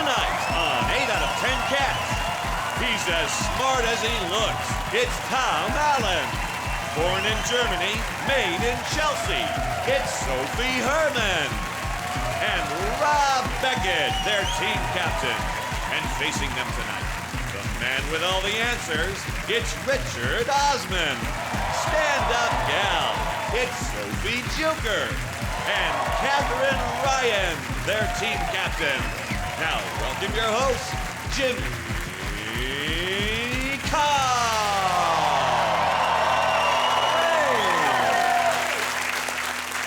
Tonight on 8 out of 10 Cats, he's as smart as he looks. It's Tom Allen. Born in Germany, made in Chelsea. It's Sophie Herman. And Rob Beckett, their team captain. And facing them tonight, the man with all the answers, it's Richard Osman. Stand-up gal, it's Sophie Joker. And Catherine Ryan, their team captain. Now, welcome your host, Jimmy Carr.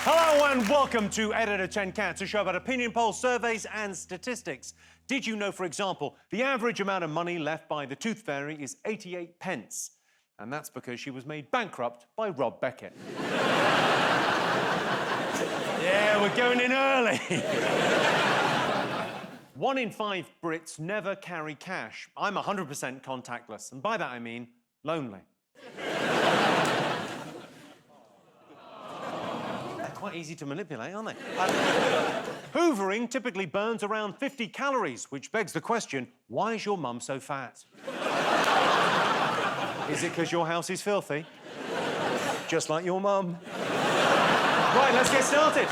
Hello and welcome to 8 out of 10 Cats, a show about opinion polls, surveys and statistics. Did you know, for example, the average amount of money left by the Tooth Fairy is 88 pence? And that's because she was made bankrupt by Rob Beckett. Yeah, we're going in early. 1 in 5 Brits never carry cash. I'm 100% contactless, and by that I mean lonely. They're quite easy to manipulate, aren't they? Hoovering typically burns around 50 calories, which begs the question, why is your mum so fat? Is it because your house is filthy? Just like your mum. Right, let's get started.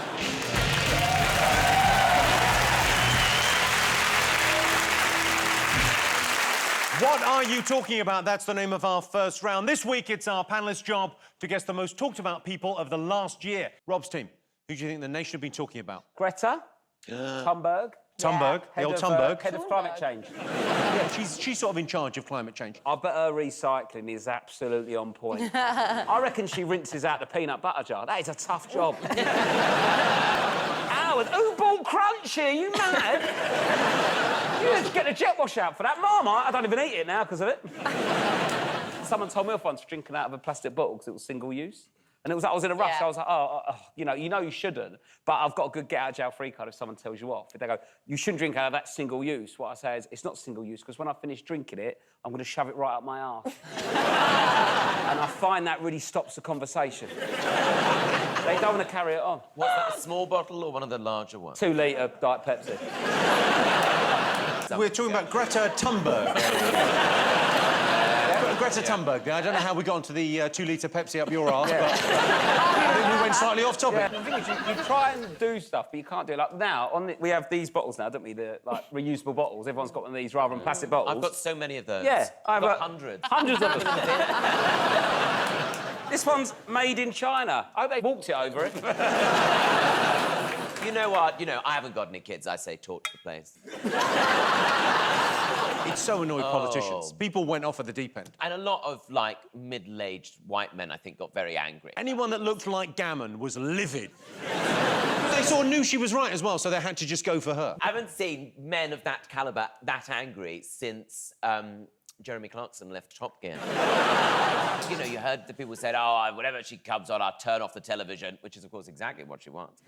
What are you talking about? That's the name of our first round. This week, it's our panellists' job to guess the most talked about people of the last year. Rob's team, who do you think the nation have been talking about? Greta Thunberg. Thunberg, the old Thunberg. Head of climate change. Yeah, she's sort of in charge of climate change. I bet her recycling is absolutely on point. I reckon she rinses out the peanut butter jar. That is a tough job. Ow, who bought Crunchy? Are you mad? You just get the jet wash out for that. Marmite, I don't even eat it now because of it. Someone told me off once drinking out of a plastic bottle because it was single use. And it was, I was in a rush, I was like, you know you shouldn't, but I've got a good get-out-of-jail-free card if someone tells you off. If they go, you shouldn't drink out of that single use, what I say is, it's not single use, because when I finish drinking it, I'm going to shove it right up my arse. And I find that really stops the conversation. They don't want to carry it on. What's that, a small bottle or one of the larger ones? 2-litre Diet Pepsi. We're talking about Greta Thunberg. Greta Thunberg. I don't know how we got onto the 2-litre Pepsi up your arse, but I think we went slightly off topic. Yeah, the thing is, you try and do stuff, but you can't do it. Like now, we have these bottles now, don't we? The reusable bottles. Everyone's got one of these rather than plastic bottles. I've got so many of those. Yeah, I've got hundreds. Hundreds of them. This one's made in China. I hope they walked it over it. You know what? I haven't got any kids. I say torch the place. It so annoyed politicians. People went off at the deep end. And a lot of, middle-aged white men, I think, got very angry. Anyone that looked like Gammon was livid. They knew she was right as well, so they had to just go for her. I haven't seen men of that calibre that angry since Jeremy Clarkson left Top Gear. You heard the people said, oh, whenever she comes on, I'll turn off the television, which is, of course, exactly what she wants.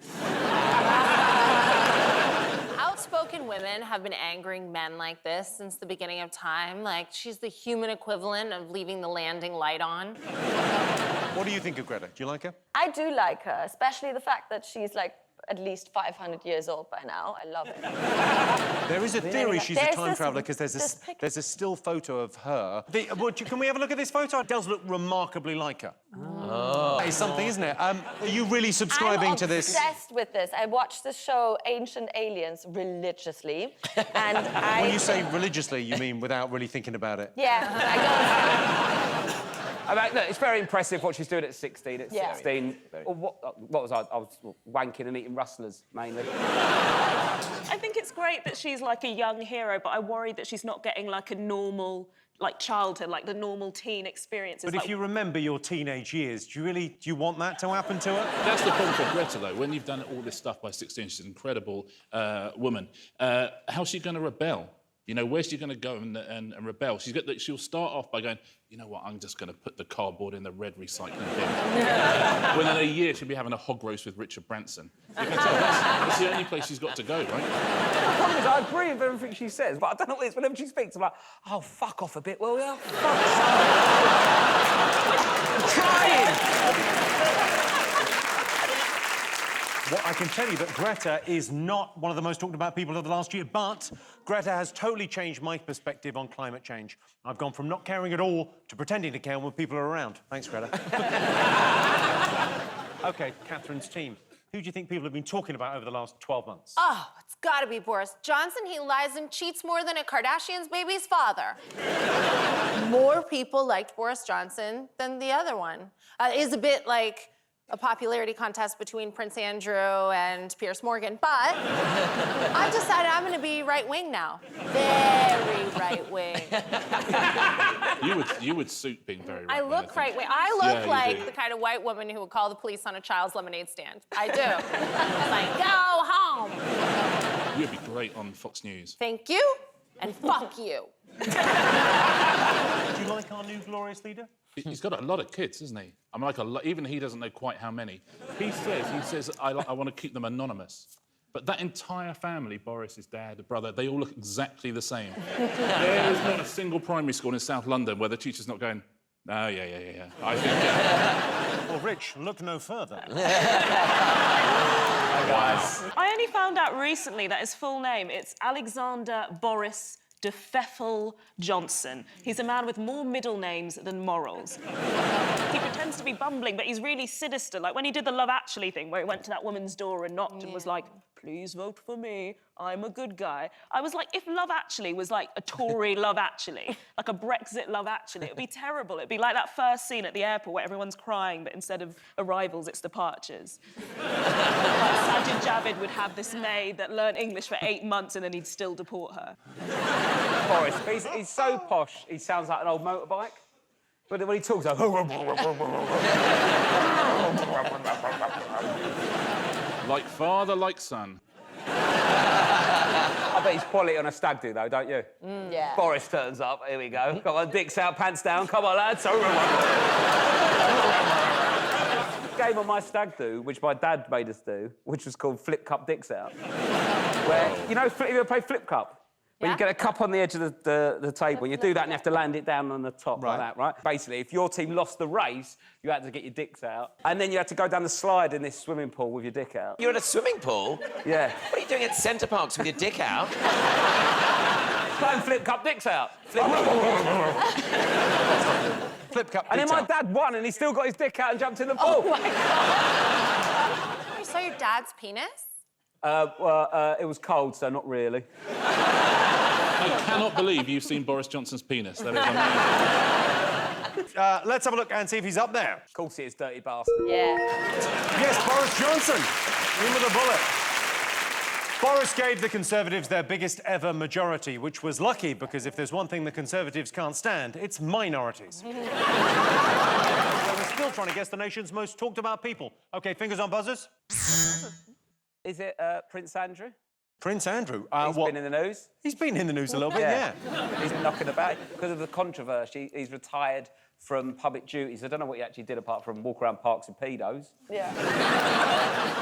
Outspoken women have been angering men like this since the beginning of time. Like, she's the human equivalent of leaving the landing light on. What do you think of Greta? Do you like her? I do like her, especially the fact that she's, at least 500 years old by now. I love it. There is a theory she's a time traveller because there's a still photo of her. Can we have a look at this photo? It does look remarkably like her. Oh. It's something, isn't it? Are you really subscribing to this? I'm obsessed with this. I watched the show Ancient Aliens religiously, and When you say religiously, you mean without really thinking about it? Yeah, Look, it's very impressive what she's doing at 16. At 16, what was I? I was wanking and eating rustlers, mainly. I think it's great that she's a young hero, but I worry that she's not getting a normal childhood, the normal teen experiences. But if you remember your teenage years, do you want that to happen to her? That's the problem for Greta, though. When you've done all this stuff by 16, she's an incredible woman. How's she going to rebel? Where's she going to go and rebel? She'll start off by going, you know what, I'm just going to put the cardboard in the red recycling bin. Within a year, she'll be having a hog roast with Richard Branson. You can tell that's the only place she's got to go, right? The problem is, I agree with everything she says, but I don't know what it is. Whenever she speaks, I'm like, oh, fuck off a bit, will ya? I'm trying! Well, I can tell you that Greta is not one of the most talked about people of the last year, but Greta has totally changed my perspective on climate change. I've gone from not caring at all to pretending to care when people are around. Thanks, Greta. OK, Catherine's team. Who do you think people have been talking about over the last 12 months? Oh, it's gotta be Boris Johnson. He lies and cheats more than a Kardashian's baby's father. More people liked Boris Johnson than the other one. It is a bit like a popularity contest between Prince Andrew and Piers Morgan, but I've decided I'm gonna be right-wing now. Very right-wing. You would suit being very I right-wing, look think. right-wing. I look Yeah, like you do. the kind of white woman who would call the police on a child's lemonade stand. I do. It's like, go home. You'd be great on Fox News. Thank you, and fuck you. Do you like our new glorious leader? He's got a lot of kids, isn't he? I'm like even he doesn't know quite how many. He says, I want to keep them anonymous. But that entire family, Boris, his dad, brother, they all look exactly the same. There is not a single primary school in South London where the teacher's not going, oh, yeah. I think, yeah. Well, Rich, look no further. I only found out recently that his full name, it's Alexander Boris de Pfeffel Johnson. He's a man with more middle names than morals. He pretends to be bumbling, but he's really sinister. Like when he did the Love Actually thing, where he went to that woman's door and knocked and was like, please vote for me, I'm a good guy. I was like, if Love Actually was like a Tory Love Actually, like a Brexit Love Actually, it'd be terrible. It'd be like that first scene at the airport where everyone's crying, but instead of arrivals, it's departures. Like Sajid Javid would have this maid that learned English for 8 months and then he'd still deport her. Boris, he's so posh, he sounds like an old motorbike. But when he talks, like... Like father, like son. I bet he's quality on a stag do, though, don't you? Yeah. Boris turns up, here we go. Come on, dicks out, pants down, come on, lads. Game on my stag do, which my dad made us do, which was called Flip Cup Dicks Out. Where, you know, you ever play Flip Cup? Where you get a cup on the edge of the table, and you do that and you have to land it down on the top like that, right? Basically, if your team lost the race, you had to get your dicks out. And then you had to go down the slide in this swimming pool with your dick out. You're in a swimming pool? Yeah. What are you doing at Centre Parks with your dick out? Playing Flip Cup Dicks Out. Flip cup. And then my dad won, and he still got his dick out and jumped in the pool. Oh, my God. You saw your dad's penis? It was cold, so not really. I cannot believe you've seen Boris Johnson's penis. That is amazing. Let's have a look and see if he's up there. Of course he is, dirty bastard. Yeah. Yes, Boris Johnson. In with a bullet. Boris gave the Conservatives their biggest ever majority, which was lucky because if there's one thing the Conservatives can't stand, it's minorities. So we're still trying to guess the nation's most talked about people. OK, fingers on buzzers. Is it Prince Andrew? Prince Andrew. He's been in the news. He's been in the news a little bit, yeah. He's been knocking about. Because of the controversy, he's retired from public duties. I don't know what he actually did apart from walk around parks and pedos. Yeah.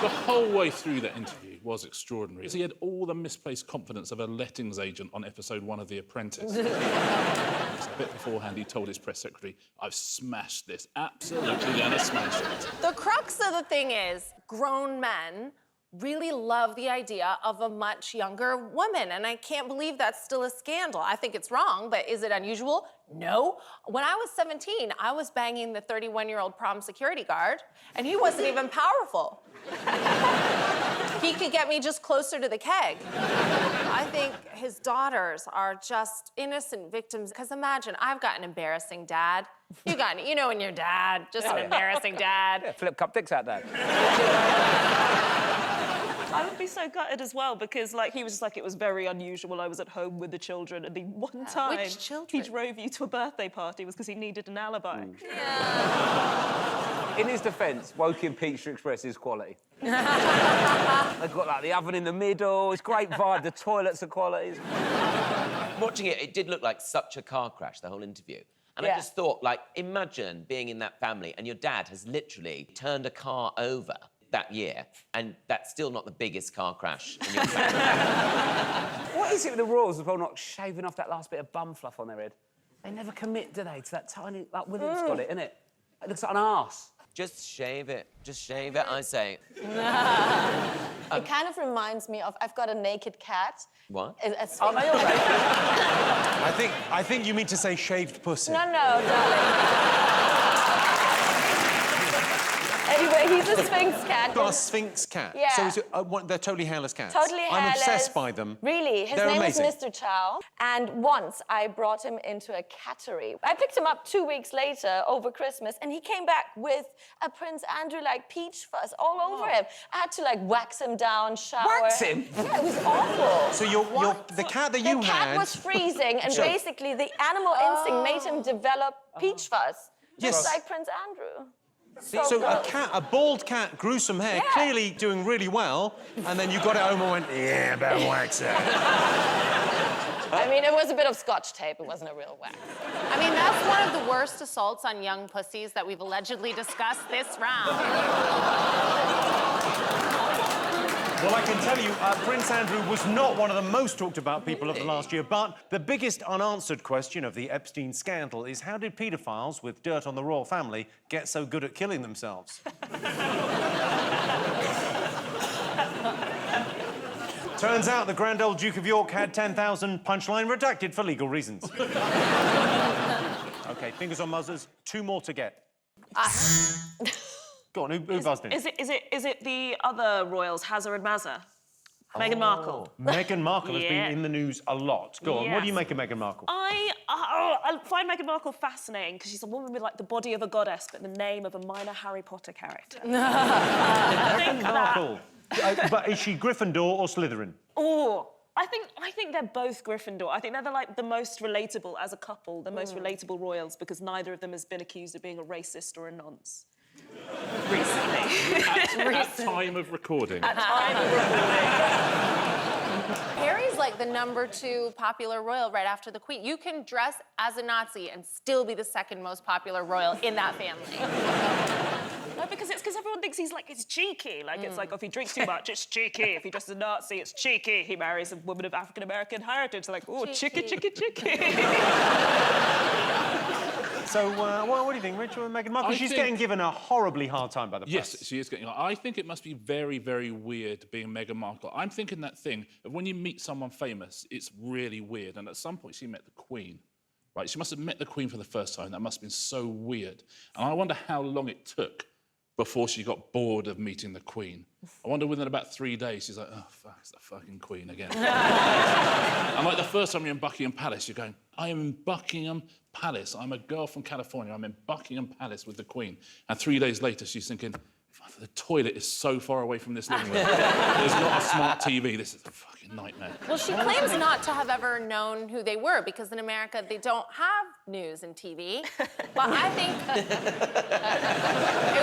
The whole way through that interview was extraordinary. He had all the misplaced confidence of a lettings agent on episode 1 of The Apprentice. Just a bit beforehand, he told his press secretary, I've smashed this. Absolutely gonna smash it. The crux of the thing is, grown men really love the idea of a much younger woman, and I can't believe that's still a scandal. I think it's wrong, but is it unusual? No. When I was 17, I was banging the 31-year-old prom security guard, and he wasn't even powerful. He could get me just closer to the keg. I think his daughters are just innocent victims, because imagine, I've got an embarrassing dad. You know, when your dad, just an embarrassing dad. Yeah, Flip Cup Dicks Out, Dad. I would be so gutted as well because, like, he was just like, it was very unusual. I was at home with the children, and the one time Which children? he drove you to a birthday party was because he needed an alibi. In his defence, Woking Pizza Express is quality. They've got, like, the oven in the middle. It's great vibe. The toilets are quality. Watching it, it did look like such a car crash, the whole interview. And I Yeah. just thought, like, imagine being in that family and your dad has literally turned a car over that year, and that's still not the biggest car crash in your family. What is it with the royals as well, not shaving off that last bit of bum fluff on their head? They never commit, do they, to that tiny... Like, William's got it, innit? It looks like an arse. Just shave it, I say. It kind of reminds me of, I've got a naked cat. What? Aren't they all right? I think you mean to say shaved pussy. No, darling. Anyway, he's a Sphinx cat. Got a Sphinx cat. Yeah. So they're totally hairless cats. Totally hairless. I'm obsessed by them. Really? His They're name amazing. is Mr. Chow. And once I brought him into a cattery. I picked him up 2 weeks later over Christmas, and he came back with a Prince Andrew like peach fuzz all over him. I had to like wax him down, shower. Wax him? Yeah, it was awful. So the cat that you The had... cat was freezing, and basically the animal instinct made him develop peach fuzz. Just like Prince Andrew. So a bald cat, gruesome hair, clearly doing really well, and then you got it home and went, yeah, better wax it. I mean, it was a bit of Scotch tape. It wasn't a real wax. I mean, that's one of the worst assaults on young pussies that we've allegedly discussed this round. Well, I can tell you, Prince Andrew was not one of the most talked about people of the last year, but the biggest unanswered question of the Epstein scandal is how did paedophiles with dirt on the royal family get so good at killing themselves? Turns out the Grand Old Duke of York had 10,000 punchline redacted for legal reasons. OK, fingers on muzzers, 2 more to get. Go on, who buzzed in? Is it the other royals, Hazza and Mazza? Meghan Markle. Meghan Markle has been in the news a lot. Go on, what do you Yes. make of Meghan Markle? I find Meghan Markle fascinating because she's a woman with like the body of a goddess but the name of a minor Harry Potter character. I think Markle. But is she Gryffindor or Slytherin? I think they're both Gryffindor. I think they're the most relatable as a couple, the most relatable royals because neither of them has been accused of being a racist or a nonce. Recently. At time of recording. Harry's like the #2 popular royal right after the Queen. You can dress as a Nazi and still be the second most popular royal in that family. No, because everyone thinks it's cheeky. It's like if he drinks too much, it's cheeky. If he dresses as a Nazi, it's cheeky. He marries a woman of African-American heritage. Like, oh, cheeky. So, what do you think, Rachel and Meghan Markle? She's getting given a horribly hard time by the press. Yes, she is getting... I think it must be very, very weird being Meghan Markle. I'm thinking that thing of when you meet someone famous, it's really weird. And at some point, she met the Queen, right? She must have met the Queen for the first time. That must have been so weird. And I wonder how long it took before she got bored of meeting the Queen. I wonder within about 3 days, she's like, oh, fuck, it's the fucking Queen again. And like the first time you're in Buckingham Palace, you're going, I am in Buckingham Palace. I'm a girl from California. I'm in Buckingham Palace with the Queen. And 3 days later, she's thinking, the toilet is so far away from this living room. There's not a smart TV. This is a fucking nightmare. Well, she claims not to have ever known who they were because in America they don't have news and TV. But I think it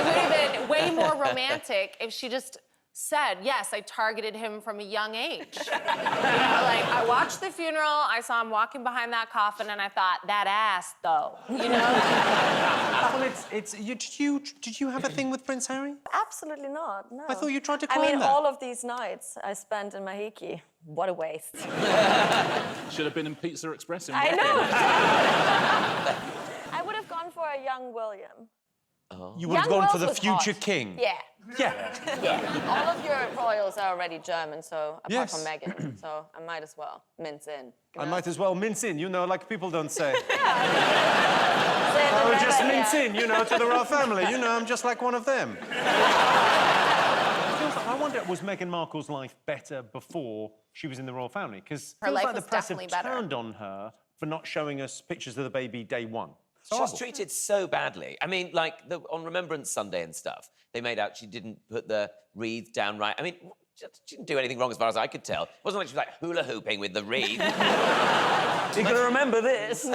would have been way more romantic if she just said, yes, I targeted him from a young age. I watched the funeral, I saw him walking behind that coffin, and I thought, that ass, though, Well, did you have a thing with Prince Harry? Absolutely not, no. I thought you tried to climb that. all of these nights I spent in Mahiki. What a waste. Should have been in Pizza Express. I know. I would have gone for a young William. You would have Young gone for the Wells was future hot. king. Yeah. Yeah. All of your royals are already German, so apart Yes. from Meghan, so I might as well mince in. I might as well mince in, like people don't say. Say I would just mince in, to the royal family. I'm just like one of them. I wonder, was Meghan Markle's life better before she was in the royal family? Because Her life like the was press have definitely better. turned on her for not showing us pictures of the baby day one. She was treated so badly. I mean, on Remembrance Sunday and stuff, they made out she didn't put the wreath down right. I mean, she didn't do anything wrong as far as I could tell. It wasn't like she was hula hooping with the wreath. You're going to remember this.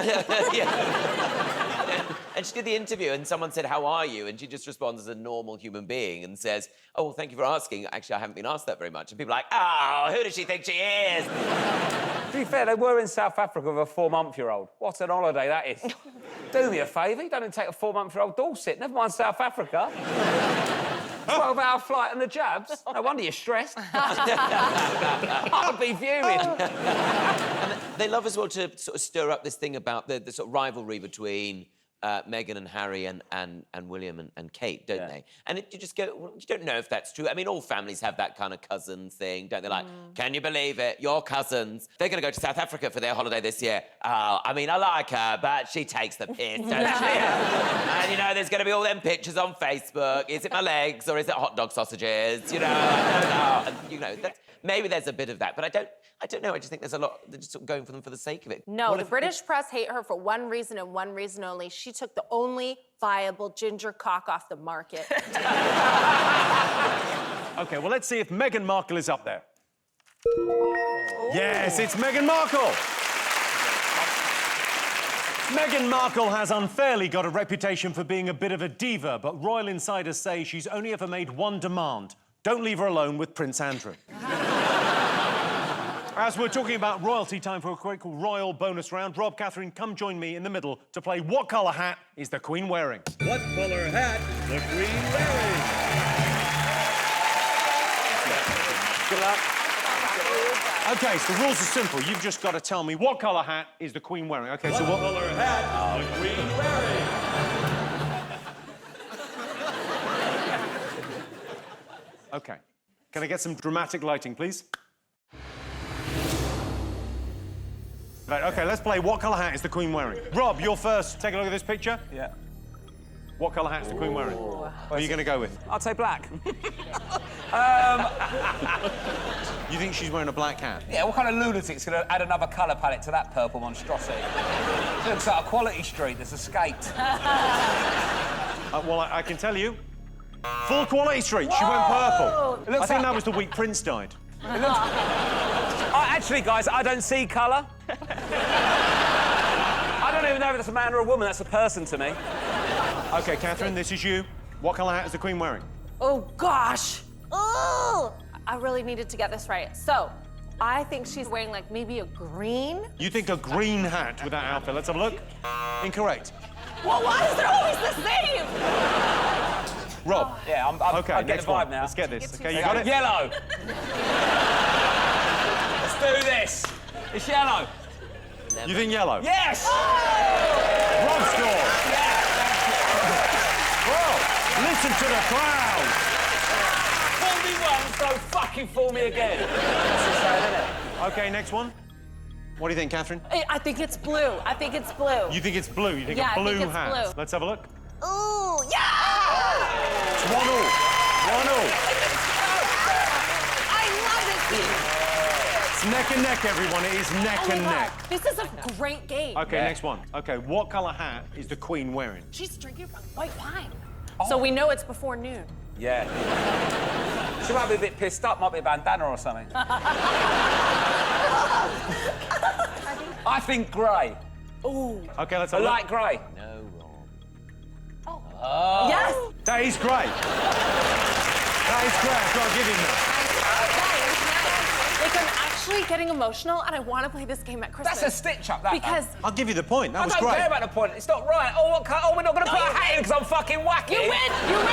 And she did the interview and someone said, how are you? And she just responds as a normal human being and says, oh, well, thank you for asking. Actually, I haven't been asked that very much. And people are like, oh, who does she think she is? To be fair, they were in South Africa with a 4-month-year-old. What an holiday that is. Do me a favour, you don't take a 4-month-year-old Dorset, never mind South Africa. 12-hour flight and the jabs. No wonder you're stressed. I'd be fuming. And they love as well to sort of stir up this thing about the sort of rivalry between Meghan and Harry and William and Kate, don't they? And you just go, well, you don't know if that's true. I mean, all families have that kind of cousin thing, don't they? Like, can you believe it? Your cousins, they're going to go to South Africa for their holiday this year. Oh, I mean, I like her, but she takes the piss, doesn't she? And, you know, there's going to be all them pictures on Facebook. Is it my legs or is it hot dog sausages? You know, I don't know. And, you know, maybe there's a bit of that, but I don't know. I just think there's a lot. They're just sort of going for them for the sake of it. No, the British press hate her for one reason and one reason only. She took the only viable ginger cock off the market. OK, well, let's see if Meghan Markle is up there. Yes, it's Meghan Markle. Meghan Markle has unfairly got a reputation for being a bit of a diva, but royal insiders say she's only ever made one demand. Don't leave her alone with Prince Andrew. As we're talking about royalty, time for a quick royal bonus round. Rob, Catherine, come join me in the middle to play What Colour Hat is the Queen Wearing? What colour hat is the Queen wearing? Good luck. OK, so the rules are simple. You've just got to tell me what colour hat is the Queen wearing. OK, so What colour hat is the Queen wearing? OK. Can I get some dramatic lighting, please? Right, OK, let's play What Colour Hat is the Queen Wearing? Rob, you're first. Take a look at this picture. Yeah. What colour hat is the Queen wearing? What are you going to go with? I'd say black. You think she's wearing a black hat? Yeah, what kind of lunatic's going to add another colour palette to that purple monstrosity? It looks like a quality street that's escaped. Well, I can tell you. Full quality street. She went purple. I think that was the week Prince died. Actually, guys, I don't see colour. I don't even know if that's a man or a woman. That's a person to me. OK, Catherine, this is you. What colour hat is the Queen wearing? Oh, gosh. Oh, I really needed to get this right. So, I think she's wearing, like, maybe a green? You think a green hat with that outfit. Let's have a look. Incorrect. Well, why is there always the same? Rob. Yeah, I'm OK, getting the vibe now. Let's get this. OK, you got it? Yellow. Let's do this. It's yellow. You think yellow? Yes! Rob scores. Well, listen to the crowd. Fool me once, don't fucking fool me again. That's the same, isn't it? OK, next one. What do you think, Catherine? I think it's blue. I think it's blue. You think it's blue? You think Yeah, a blue I think it's hat? blue. Let's have a look. Ooh, yeah! It's 1-0. 1-0. I love this. It's neck and neck, everyone. It is neck Oh my and God. neck. This is a great game. OK, next one. OK, what colour hat is the Queen wearing? She's drinking from white wine. So we know it's before noon. Yeah. She might be a bit pissed up, might be a bandana or something. I think grey. Ooh. OK, let's A have a look. light grey. No, wrong. Yes! That is great. That is great. I've got to give him that. Like, I'm actually getting emotional, and I want to play this game at Christmas. That's a stitch-up, that. Because I'll give you the point. That was I don't great. care about the point. It's not right. Oh, what cut? Oh, we're not going to put a hat in because I'm fucking wacky. you win! You win!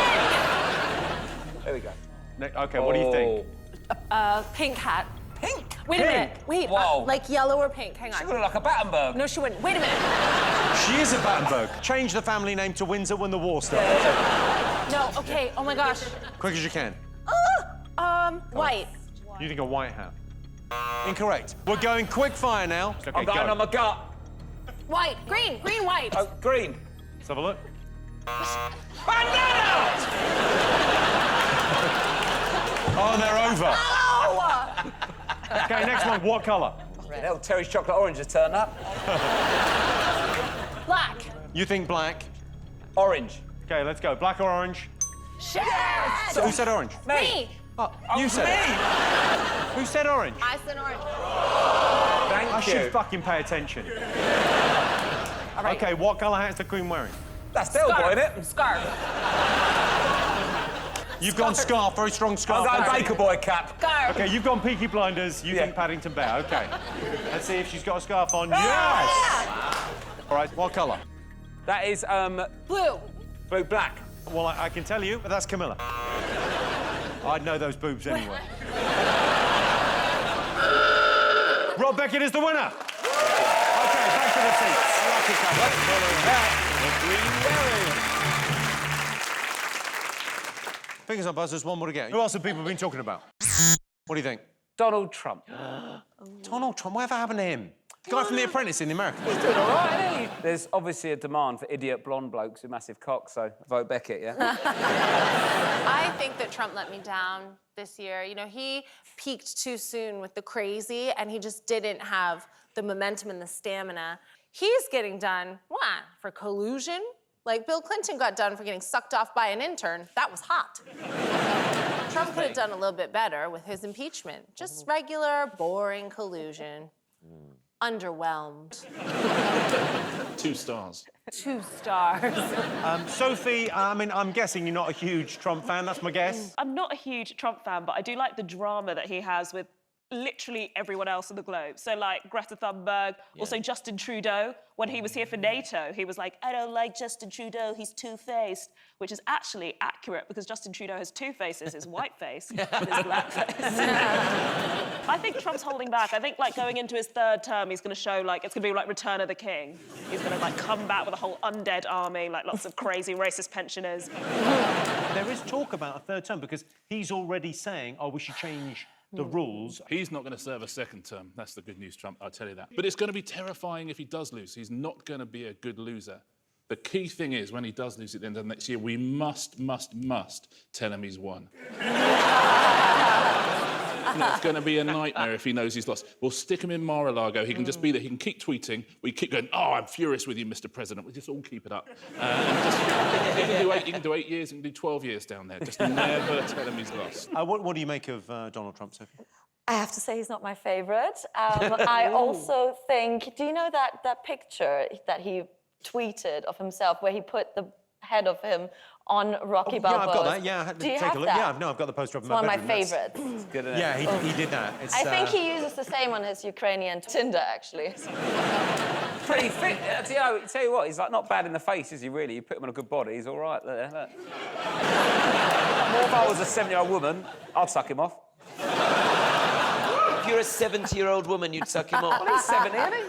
There we go. OK, what do you think? Pink hat. Pink? Wait a minute. Wait, Whoa. like yellow or pink? Hang She on. would look like a Battenberg. No, she wouldn't. Wait a minute. She is a Battenberg. Change the family name to Windsor when the war starts. No, okay. Oh my gosh. Quick as you can. White. You think a white hat? Incorrect. We're going quick fire now. OK, I'm going go. on my gut. White. Green. Green, white. Oh, green. Let's have a look. Bandana! Oh, they're over. Oh! OK, next one. What colour? Hell, Terry's chocolate orange has turned up. Black. You think black? Orange. OK, let's go. Black or orange? Shit! So who said orange? Me. Oh, you said me. it. Who said orange? I said orange. Thank I you. should fucking pay attention. All right. OK, what colour hat is the Queen wearing? That's Del Boy, isn't it? Scarf. You've gone scarf, very strong scarf. I've got a Baker Boy cap. Scarf. OK, you've gone Peaky Blinders, you Yeah. think Paddington Bear. OK. Let's see if she's got a scarf on. Yes! All right, what colour? That is, Blue. blue black. Well, I can tell you, but that's Camilla. I'd know those boobs anyway. Rob Beckett is the winner. OK, back to the seats. Lucky couple. Fingers on buzzers, one more to get. Who else have people been talking about? What do you think? Donald Trump. Donald Trump, whatever happened to him? The guy from The Apprentice in America. He's doing all right, isn't he? There's obviously a demand for idiot blonde blokes with massive cocks, so vote Beckett, yeah? I think that Trump let me down this year. You know, he peaked too soon with the crazy, and he just didn't have the momentum and the stamina. He's getting done, what, for collusion? Like, Bill Clinton got done for getting sucked off by an intern. That was hot. Trump could have done a little bit better with his impeachment. Just regular, boring collusion. Underwhelmed. 2 stars. 2 stars. Sophie, I mean, I'm guessing you're not a huge Trump fan, that's my guess. I'm not a huge Trump fan, but I do like the drama that he has with literally everyone else on the globe. So, like, Greta Thunberg, also Justin Trudeau. When he was here for NATO, he was like, I don't like Justin Trudeau, he's two-faced, which is actually accurate because Justin Trudeau has 2 faces, his white face and his black face. I think Trump's holding back. I think, like, going into his 3rd term, he's going to show, like, it's going to be like Return of the King. He's going to, like, come back with a whole undead army, like lots of crazy racist pensioners. There is talk about a 3rd term because he's already saying, oh, we should change the rules. He's not going to serve a 2nd term. That's the good news, Trump, I'll tell you that. But it's going to be terrifying if he does lose. He's not going to be a good loser. The key thing is, when he does lose at the end of next year, we must tell him he's won. You know, it's going to be a nightmare if he knows he's lost. We'll stick him in Mar-a-Lago. He can just be there. He can keep tweeting. We keep going, oh, I'm furious with you, Mr. President. We'll just all keep it up. You can do 8 years, you can do 12 years down there. Just never tell him he's lost. What do you make of Donald Trump, Sophie? I have to say he's not my favourite. I also think, do you know that picture that he tweeted of himself where he put the head of him on Rocky Balboa? Yeah, I've got that. Yeah, I had to Do you take have a look. that? Yeah, no, I've got the poster of It's my one of my bedroom. favourites. It's good, isn't it? Yeah, he did that. It's, I think he uses the same on his Ukrainian Tinder, actually. Pretty fit. Tell you what, he's like not bad in the face, is he really? You put him on a good body, he's all right there. Look. More if I was a 7-year-old woman, I'd suck him off. If you're a 70-year-old woman, you'd suck him off. Well, he's 70, isn't he?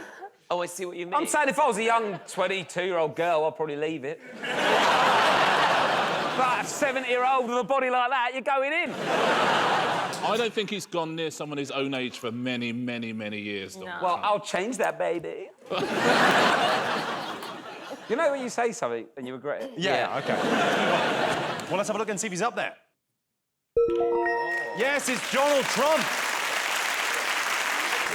Oh, I see what you mean. I'm saying if I was a young 22-year-old girl, I'd probably leave it. But a 70-year-old with a body like that, you're going in. I don't think he's gone near someone his own age for many years. No. Well, I'll change that, baby. You know when you say something and you regret it? Yeah, OK. Well, let's have a look and see if he's up there. Yes, it's Donald Trump.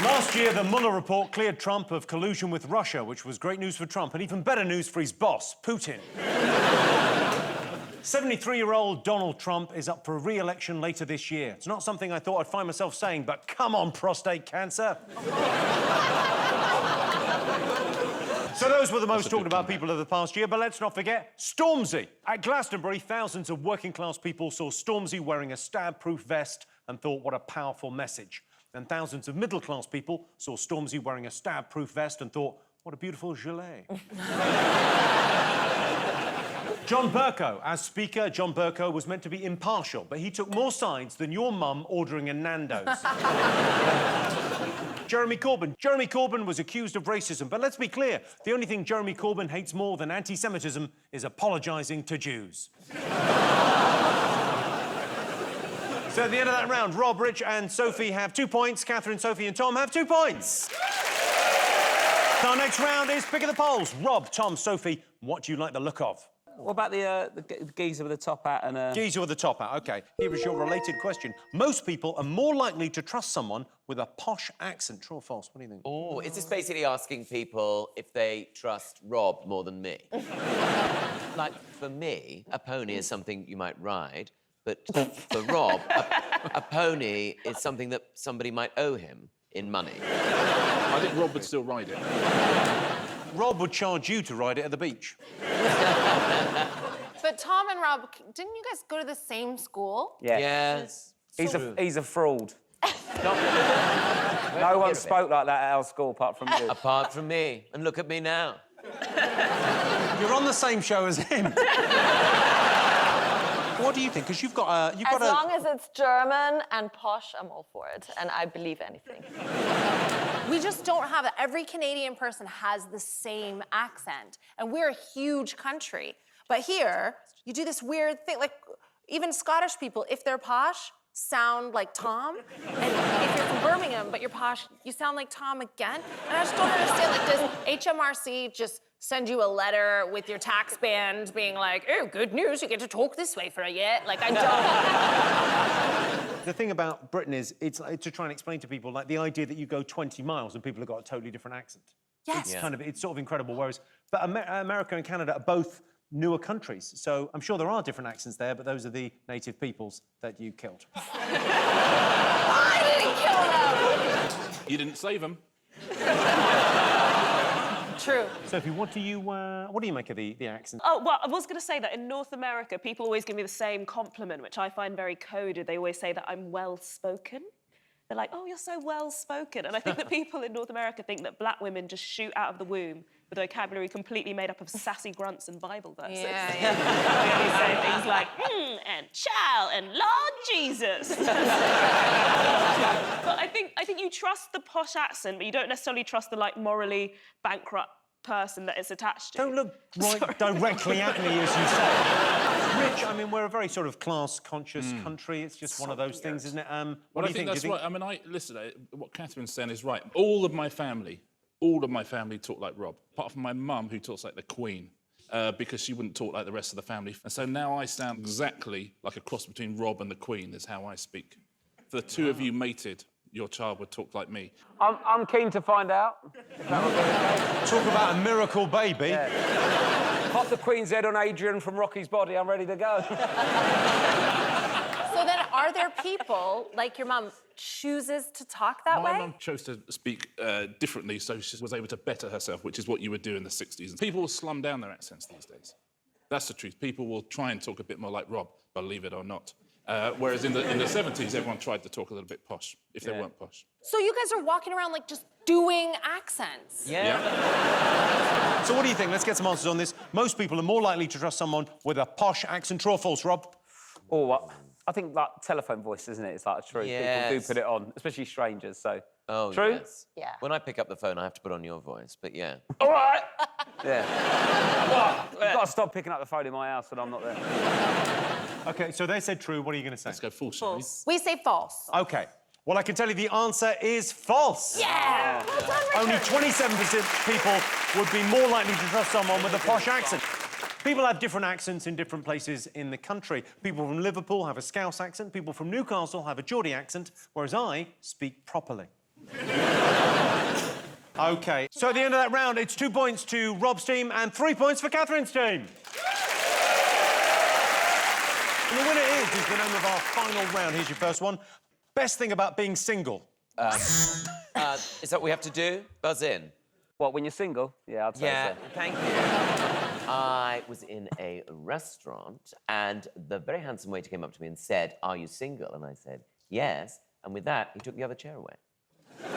Last year, the Mueller report cleared Trump of collusion with Russia, which was great news for Trump and even better news for his boss, Putin. 73-year-old Donald Trump is up for re-election later this year. It's not something I thought I'd find myself saying, but come on, prostate cancer. So those were the most talked about people of the past year, but let's not forget Stormzy. At Glastonbury, thousands of working-class people saw Stormzy wearing a stab-proof vest and thought, what a powerful message. And thousands of middle-class people saw Stormzy wearing a stab-proof vest and thought, what a beautiful gilet. John Bercow. As Speaker, John Bercow was meant to be impartial, but he took more sides than your mum ordering a Nando's. Jeremy Corbyn. Jeremy Corbyn was accused of racism, but let's be clear, the only thing Jeremy Corbyn hates more than anti-Semitism is apologising to Jews. So at the end of that round, Rob, Rich and Sophie have 2 points. Catherine, Sophie and Tom have 2 points. So our next round is Pick of the Polls. Rob, Tom, Sophie, what do you like the look of? What about the geezer with the top hat and... Geezer with the top hat, OK. Here is your related question. Most people are more likely to trust someone with a posh accent. True or false? What do you think? Oh, is this basically asking people if they trust Rob more than me? Like, for me, a pony is something you might ride, but for Rob, a pony is something that somebody might owe him in money. I think Rob would still ride it. Rob would charge you to ride it at the beach. But Tom and Rob, didn't you guys go to the same school? Yeah. Yes. He's a fraud. No one spoke like that at our school apart from you. Apart from me. And look at me now. You're on the same show as him. What do you think? Because you've got a... As long as it's German and posh, I'm all for it. And I believe anything. We just don't have it. Every Canadian person has the same accent. And we're a huge country. But here, you do this weird thing. Like, even Scottish people, if they're posh, sound like Tom. And if you're from Birmingham, but you're posh, you sound like Tom again. And I just don't understand, like, does HMRC just send you a letter with your tax band being like, oh, good news, you get to talk this way for a year? Like, I don't. The thing about Britain is, it's like, to try and explain to people, like, the idea that you go 20 miles and people have got a totally different accent. Yes. It's sort of incredible, whereas... But America and Canada are both newer countries, so I'm sure there are different accents there, but those are the native peoples that you killed. I didn't kill them! You didn't save them. True. Sophie, what do you make of the accent? Oh, well, I was going to say that in North America, people always give me the same compliment, which I find very coded. They always say that I'm well-spoken. They're like, oh, you're so well-spoken. And I think that people in North America think that black women just shoot out of the womb with a vocabulary completely made up of sassy grunts and Bible verses. Yeah. They only say things like, and child, and Lord Jesus. But I think you trust the posh accent, but you don't necessarily trust the, like, morally bankrupt person that it's attached to. Don't look directly at me as you say. Rich, I mean, we're a very sort of class-conscious country. It's just one of those things, isn't it? What do you think? That's right. I mean, listen, what Catherine's saying is right. All of my family talk like Rob, apart from my mum, who talks like the Queen, because she wouldn't talk like the rest of the family. And so now I sound exactly like a cross between Rob and the Queen is how I speak. If the two of you mated, your child would talk like me. I'm keen to find out if that would be the case. Talk about a miracle baby. Yeah. Pop the Queen's head on Adrian from Rocky's Body, I'm ready to go. So then, are there people, like your mum, chooses to talk that way? My mum chose to speak differently, so she was able to better herself, which is what you would do in the 60s. People will slum down their accents these days. That's the truth. People will try and talk a bit more like Rob, believe it or not. Whereas in the 70s, everyone tried to talk a little bit posh, if they weren't posh. So you guys are walking around, like, just doing accents? Yeah. So what do you think? Let's get some answers on this. Most people are more likely to trust someone with a posh accent. True or false, Rob? Oh, I think, like, telephone voice, isn't it? It's like true. Yes. People do put it on, especially strangers, so... Oh, true? Yes. Yeah. When I pick up the phone, I have to put on your voice, but yeah. All right! Yeah. You've got to stop picking up the phone in my house when I'm not there. OK, so they said true. What are you going to say? Let's go false, shall we? False. We say false. OK. Well, I can tell you the answer is false. Yeah! Well done, Richard. Only 27% of people would be more likely to trust someone with a posh accent. People have different accents in different places in the country. People from Liverpool have a Scouse accent. People from Newcastle have a Geordie accent, whereas I speak properly. OK, so at the end of that round, it's 2 points to Rob's team and 3 points for Catherine's team. And the winner is the name of our final round. Here's your first one. Best thing about being single. Is that what we have to do? Buzz in. What, when you're single? Yeah, I'd say Yeah, so. thank you. I was in a restaurant and the very handsome waiter came up to me and said, "Are you single?" And I said, "Yes." And with that, he took the other chair away. No,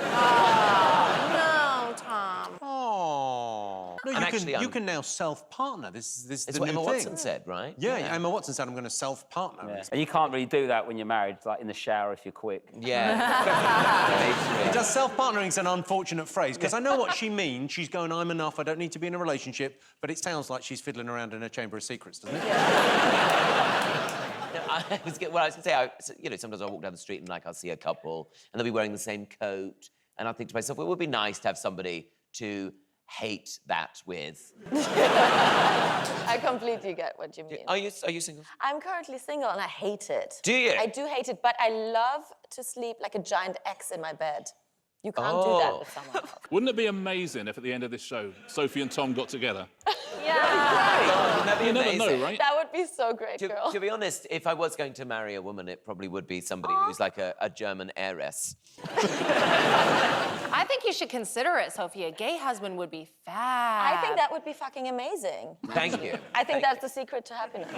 Tom. Oh. No, you can now self-partner. This is It's the what new Emma thing. Watson said, right? Yeah, Emma Watson said, I'm going to self-partner. Yeah. And you can't really do that when you're married, like in the shower if you're quick. Yeah. Does self-partnering's an unfortunate phrase? Because I know what she means. She's going, I'm enough, I don't need to be in a relationship, but it sounds like she's fiddling around in a chamber of secrets, doesn't it? No, I was going to say, sometimes I walk down the street and, like, I'll see a couple and they'll be wearing the same coat and I'll think to myself, well, it would be nice to have somebody to hate that with. I completely get what you mean. Are you single? I'm currently single and I hate it. Do you? I do hate it, but I love to sleep like a giant X in my bed. You can't do that with someone else. Wouldn't it be amazing if at the end of this show, Sophie and Tom got together? Yeah. Wouldn't that be You never amazing? know, right? That would be so great, girl. To be honest, if I was going to marry a woman, it probably would be somebody who's like a German heiress. I think you should consider it, Sophie. A gay husband would be fab. I think that would be fucking amazing. Thank you. I think that's the secret to happiness.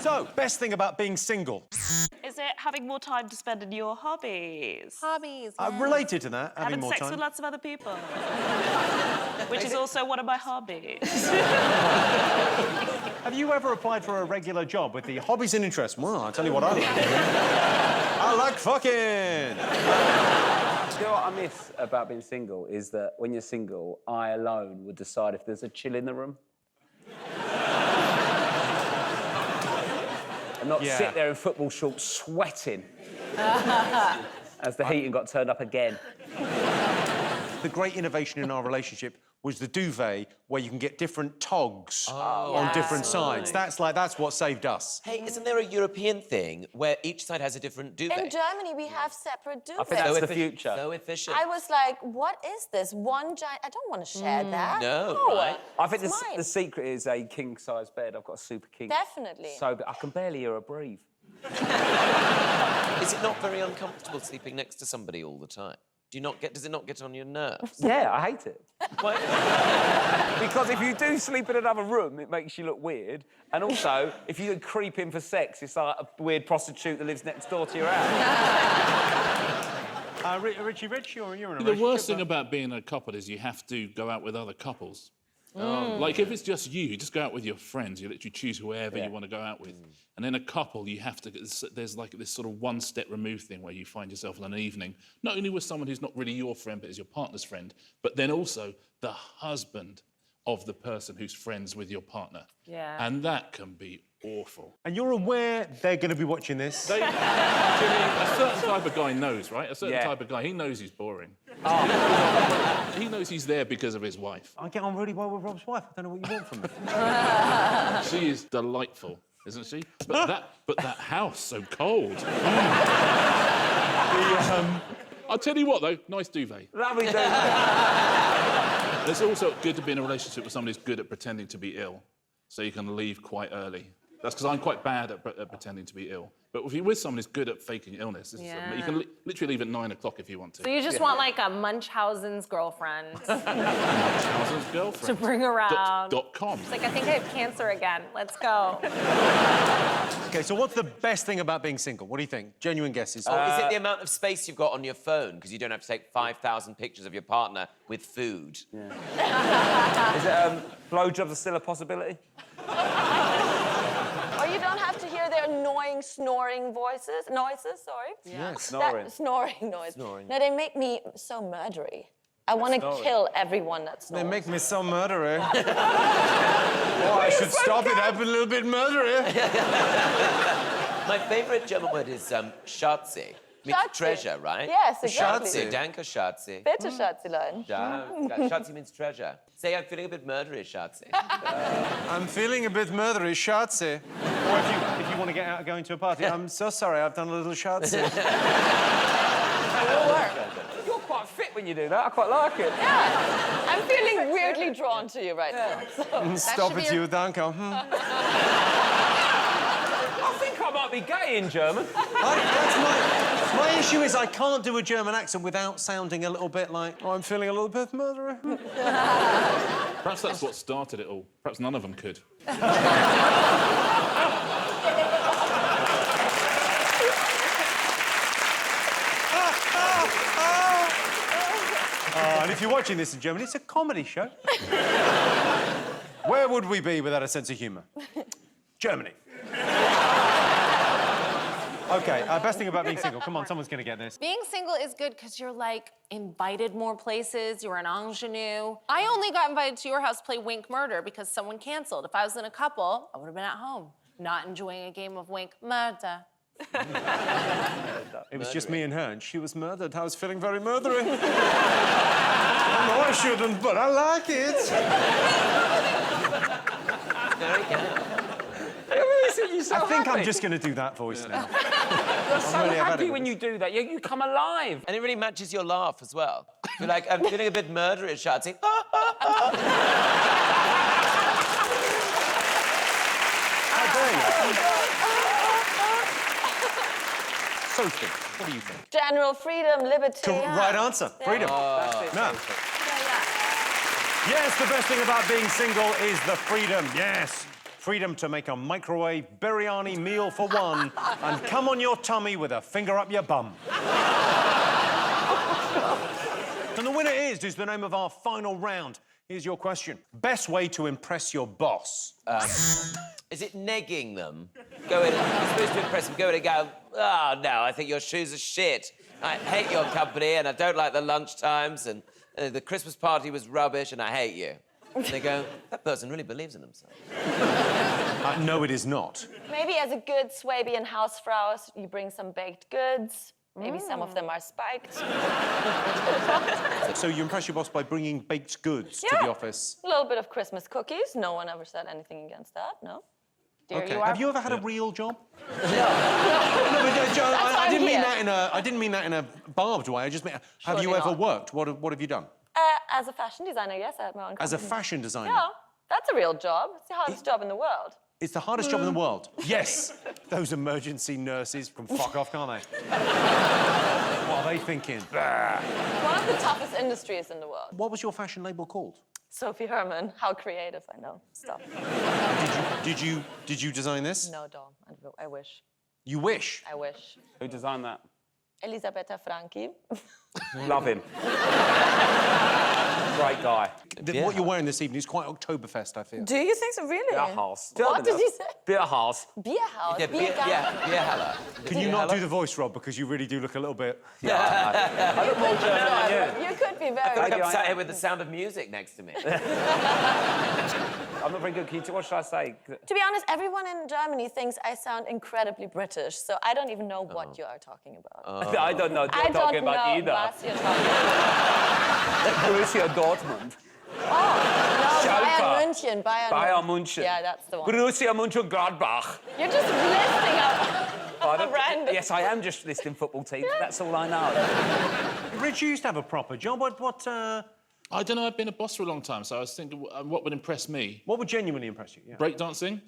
So, best thing about being single. Is it having more time to spend in your hobbies? Hobbies. Related to that, having Having more sex time. with lots of other people. Which is also one of my hobbies. Have you ever applied for a regular job with the hobbies and interests? Well, I'll tell you what I like. I like fucking. You know what I miss about being single is that when you're single, I alone would decide if there's a chill in the room. And not sit there in football shorts sweating as the heating got turned up again. The great innovation in our relationship was the duvet, where you can get different togs on different sides. That's what saved us. Hey, isn't there a European thing where each side has a different duvet? In Germany, we have separate duvets. I think that's the future. So efficient. I was like, what is this? One giant... I don't want to share that. No, right? I think It's mine. the secret is a king-size bed. I've got a super king. Definitely. So I can barely hear her breathe. Is it not very uncomfortable sleeping next to somebody all the time? Does it not get on your nerves? Yeah, I hate it. Why? Because if you do sleep in another room, it makes you look weird. And also, if you creep in for sex, it's like a weird prostitute that lives next door to your house. Richie Rich, you're in a The relationship. worst thing about being a couple is you have to go out with other couples. Like, if it's just you just go out with your friends. You literally choose whoever you want to go out with. And in a couple, you have to... There's, like, this sort of one-step removed thing where you find yourself in an evening, not only with someone who's not really your friend, but is your partner's friend, but then also the husband of the person who's friends with your partner. Yeah. And that can be awful. And you're aware they're going to be watching this? Jimmy, a certain type of guy knows, right? A certain type of guy, he knows he's boring. He knows he's there because of his wife. I get on really well with Rob's wife. I don't know what you want from me. She is delightful, isn't she? But that house, so cold. I'll tell you what, though, nice duvet. Lovely dude. It's also good to be in a relationship with somebody who's good at pretending to be ill, so you can leave quite early. That's because I'm quite bad at pretending to be ill. But if you're with someone who's good at faking illness, you can literally leave at 9 o'clock if you want to. So you just want like a Munchausen's girlfriend Munchausen's girlfriend. to bring around. .com. It's like, I think I have cancer again. Let's go. OK, so what's the best thing about being single? What do you think? Genuine guesses. Is it the amount of space you've got on your phone? Because you don't have to take 5,000 pictures of your partner with food. Yeah. Is it blowjobs are still a possibility? Or you don't have to hear their annoying snoring noises, sorry. Yes. Snoring. Snoring noise. Snoring. No, they make me so murdery. I want to kill everyone that snores. They make me so murdery. Oh, I should stop it. I'm a little bit murdery. My favourite German word is Schatzi. Means Schatzi. treasure, right? Yes, exactly. Schatzi, danke, Schatzi. Bitte, Schatzilein. Da, Schatzi means treasure. Say, I'm feeling a bit murdery, Schatzi. I'm feeling a bit murdery, Schatzi. Or if you want to get out and go into a party, I'm so sorry, I've done a little Schatzi. You're quite fit when you do that. I quite like it. Yeah, I'm feeling weirdly drawn to you right now. So. Stop it, you, danke. I think I might be gay in German. My issue is I can't do a German accent without sounding a little bit like, oh, I'm feeling a little bit murdery. Perhaps that's what started it all. Perhaps none of them could. And if you're watching this in Germany, it's a comedy show. Where would we be without a sense of humour? Germany. OK, best thing about being single. Come on, someone's going to get this. Being single is good because you're, like, invited more places. You're an ingenue. I only got invited to your house to play Wink Murder because someone canceled. If I was in a couple, I would have been at home, not enjoying a game of Wink Murder. It was just me and her, and she was murdered. I was feeling very murdery. I know I shouldn't, but I like it. Very good. I think I'm just going to do that voice now. You're so really happy about when you do that. You come alive. And it really matches your laugh as well. You're like, I'm feeling a bit murdery, Schatzi. Sophie, what do you think? General freedom, liberty. Right answer. Freedom. That's it. No. Yes, the best thing about being single is the freedom. Yes. Freedom to make a microwave biryani meal for one and come on your tummy with a finger up your bum. And the winner is the name of our final round. Here's your question. Best way to impress your boss? Is it negging them? Go in, you're supposed to impress them. Go in and go, oh, no, I think your shoes are shit. I hate your company and I don't like the lunch times and the Christmas party was rubbish and I hate you. And they go, that person really believes in themselves. No, it is not. Maybe as a good Swabian Hausfrau, you bring some baked goods. Maybe some of them are spiked. So you impress your boss by bringing baked goods to Yeah. the office? A little bit of Christmas cookies. No one ever said anything against that, no? There you are. Have you ever had a real job? No. No, but Joe, That's why I I'm didn't mean here. that I didn't mean that in a barbed way. I just meant, have you Surely ever not. worked? What have you done? As a fashion designer, yes, I had my own company. As a fashion designer? Yeah, that's a real job. It's the hardest job in the world. It's the hardest job in the world. Yes. Those emergency nurses can fuck off, can't they? What are they thinking? One of the toughest industries in the world. What was your fashion label called? Sophie Herman, how creative, I know. Stop. Did you design this? No, Dom, I wish. You wish? I wish. Who designed that? Elisabetta Franchi. Love him. Great guy. What you're wearing this evening is quite Oktoberfest, I feel. Do you think so, really? Bierhaus. What did you say? Bierhaus. Beer house, Yeah, beer garden. beer hella. Can you not do the voice, Rob, because you really do look a little bit... I look more German than you. You could be very I feel like Maybe I'm I sat am. here with the sound of music next to me. I'm not very good. What should I say? To be honest, everyone in Germany thinks I sound incredibly British, so I don't even know what you are talking about. I don't know what I you're talking don't about know either. what you're talking about. Borussia Dortmund. No, Schalke. Bayern München. Bayern München. Yeah, that's the one. Borussia Mönchengladbach. You're just listing up Pardon? random. Yes, I am just listing football teams. That's all I know. Rich, you used to have a proper job. I don't know, I've been a boss for a long time, so I was thinking, what would impress me? What would genuinely impress you? Yeah. Breakdancing?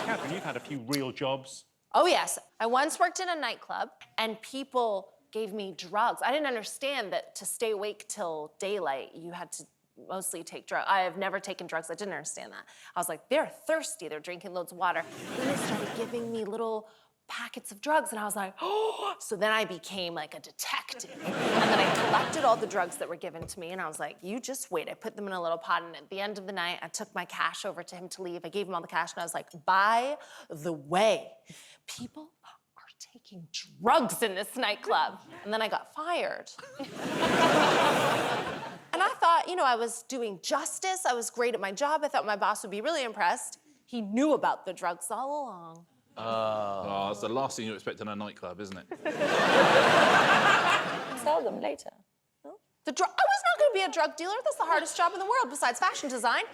Catherine, you've had a few real jobs. Oh, yes. I once worked in a nightclub and people gave me drugs. I didn't understand that to stay awake till daylight, you had to mostly take drugs. I have never taken drugs. I didn't understand that. I was like, they're thirsty. They're drinking loads of water. Then they started giving me little packets of drugs, and I was like, oh. So then I became like a detective. And then I collected all the drugs that were given to me, and I was like, you just wait. I put them in a little pot, and at the end of the night, I took my cash over to him to leave. I gave him all the cash, and I was like, by the way, people are taking drugs in this nightclub. And then I got fired. And I thought, you know, I was doing justice. I was great at my job. I thought my boss would be really impressed. He knew about the drugs all along. Oh, that's the last thing you expect in a nightclub, isn't it? Sell them later. I was not going to be a drug dealer. That's the hardest job in the world besides fashion design.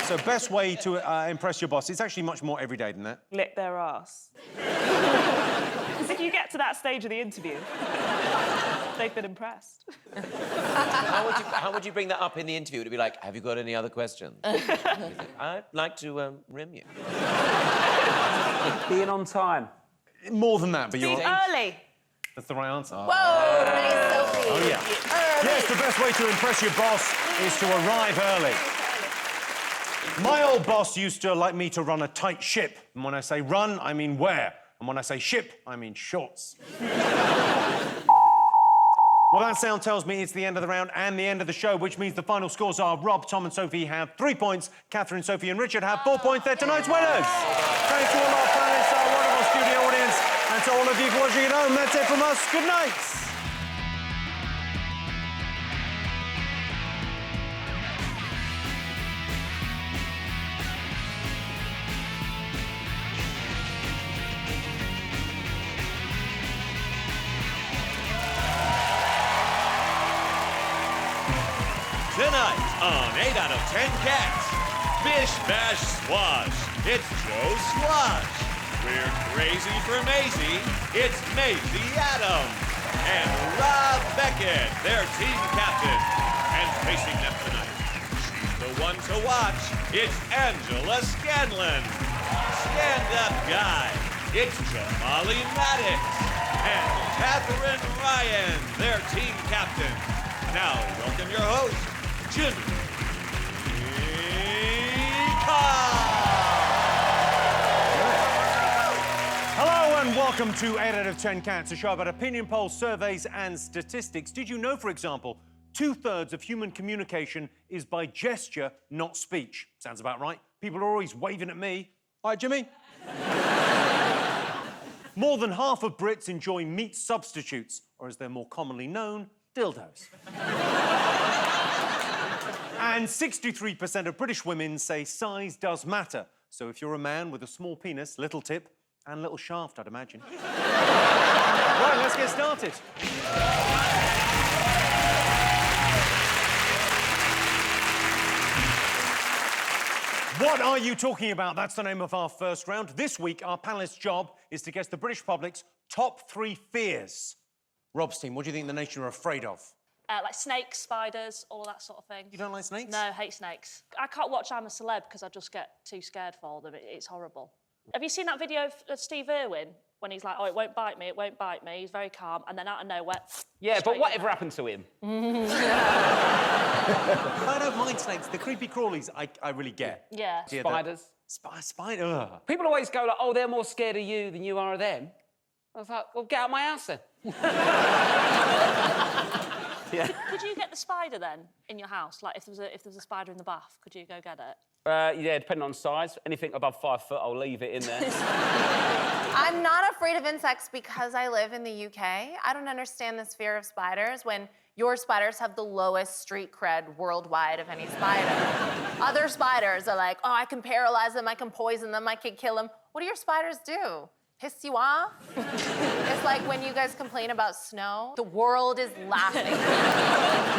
So best way to impress your boss, it's actually much more everyday than that. Lick their ass. Because if you get to that stage of the interview, they've been impressed. How would you bring that up in the interview? Would it be like, have you got any other questions? I'd like to rim you. Being on time. More than that, but you're... Early. That's the right answer. Whoa, nice, Sophie. Oh, yeah. Yes, the best way to impress your boss is to arrive early. My old boss used to like me to run a tight ship. And when I say run, I mean wear. And when I say ship, I mean shorts. Well, that sound tells me it's the end of the round and the end of the show, which means the final scores are Rob, Tom and Sophie have 3 points, Catherine, Sophie and Richard have 4 points. They're tonight's winners. Thanks to all our panelists, our wonderful studio audience, and to all of you for watching at home. That's it from us. Good night. Tonight on 8 out of 10 Cats, Bish Bash Swash, it's Joe Swash. We're crazy for Maisie, it's Maisie Adams. And Rob Beckett, their team captain. And facing them tonight, she's the one to watch, it's Angela Scanlon. Stand-up guy, it's Jamali Maddox. And Catherine Ryan, their team captain. Now, welcome your host, Jimmy Carr. Hello and welcome Welcome to 8 out of 10 Cats, a show about opinion polls, surveys and statistics. Did you know, for example, 2/3 of human communication is by gesture, not speech? Sounds about right. People are always waving at me. All right, Jimmy? More than half of Brits enjoy meat substitutes, or as they're more commonly known, dildos. And 63% of British women say size does matter. So if you're a man with a small penis, little tip, and little shaft, I'd imagine. Right, let's get started. What are you talking about? That's the name of our first round. This week, our panelist's job is to guess the British public's top 3 fears. Rob's team, what do you think the nation are afraid of? Like snakes, spiders, all of that sort of thing. You don't like snakes? No, hate snakes. I can't watch I'm a Celeb because I just get too scared for them. It's horrible. Have you seen that video of Steve Irwin when he's like, oh, it won't bite me, it won't bite me. He's very calm, and then out of nowhere... Yeah, but whatever happened to him? I don't mind snakes. The creepy crawlies, I really get. Yeah. Spiders? Spider. Ugh. People always go like, oh, they're more scared of you than you are of them. I was like, well, get out of my house then. Yeah. Could you get the spider then in your house? Like if there was a spider in the bath, could you go get it? Yeah, depending on size. Anything above 5 foot, I'll leave it in there. I'm not afraid of insects because I live in the UK. I don't understand this fear of spiders when your spiders have the lowest street cred worldwide of any spider. Other spiders are like, oh, I can paralyze them, I can poison them, I can kill them. What do your spiders do? Piss you off? It's like when you guys complain about snow, the world is laughing.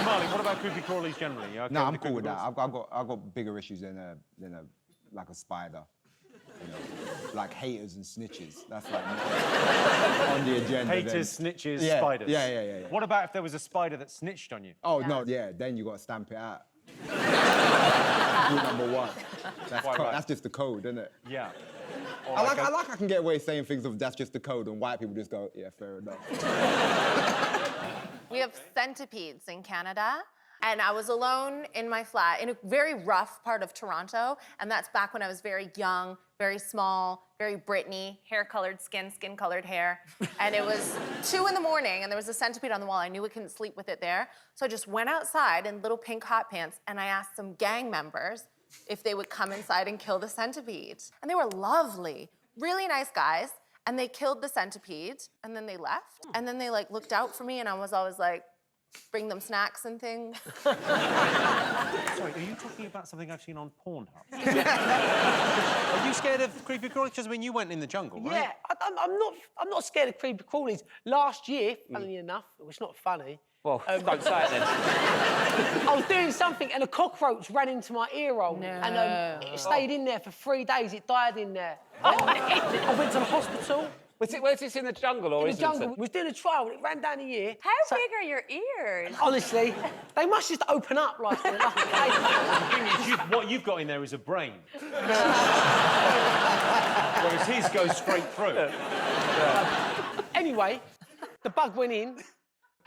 Marley, what about creepy crawlies generally? You okay No, with I'm the cool with creepy that. crawlies? I've got bigger issues than a spider. You know, like haters and snitches. That's like on the agenda. Haters, snitches, Yeah, spiders. yeah. What about if there was a spider that snitched on you? Oh no, yeah. Then you got to stamp it out. Rule number 1. That's just the code, isn't it? Yeah. I can get away saying things of that's just the code, and white people just go, yeah, fair enough. We have centipedes in Canada, and I was alone in my flat in a very rough part of Toronto, and that's back when I was very young, very small, very Britney, hair-colored skin, skin-colored hair. And it was 2 in the morning, and there was a centipede on the wall. I knew I couldn't sleep with it there. So I just went outside in little pink hot pants, and I asked some gang members if they would come inside and kill the centipede. And they were lovely, really nice guys. And they killed the centipede, and then they left. And then they like looked out for me, and I was always like, bring them snacks and things. Sorry, are you talking about something I've seen on Pornhub? Are you scared of creepy crawlies? Because I mean, you went in the jungle, right? Yeah, I'm not scared of creepy crawlies. Last year, funnily enough, it was not funny. Well, don't say it then. I was doing something and a cockroach ran into my ear roll. No. And it stayed in there for 3 days. It died in there. I went to the hospital. Where's this in the jungle or In the is jungle. We was doing a trial and it ran down the ear. How big are your ears? Honestly, they must just open up like that. The thing is, what you've got in there is a brain. Whereas his goes straight through. Anyway, the bug went in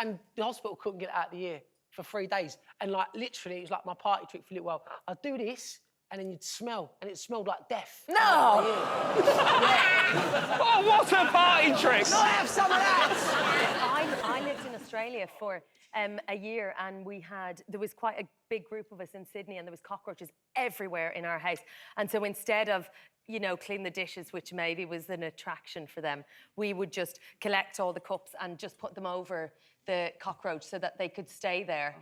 and the hospital couldn't get it out of the ear for 3 days. And like literally, it was like my party trick for a little while. I'd do this and then you'd smell, and it smelled like death. No! Oh, what a party trick! Can I have some of that? I lived in Australia for a year, and there was quite a big group of us in Sydney, and there was cockroaches everywhere in our house. And so instead of, you know, clean the dishes, which maybe was an attraction for them, we would just collect all the cups and just put them over the cockroach so that they could stay there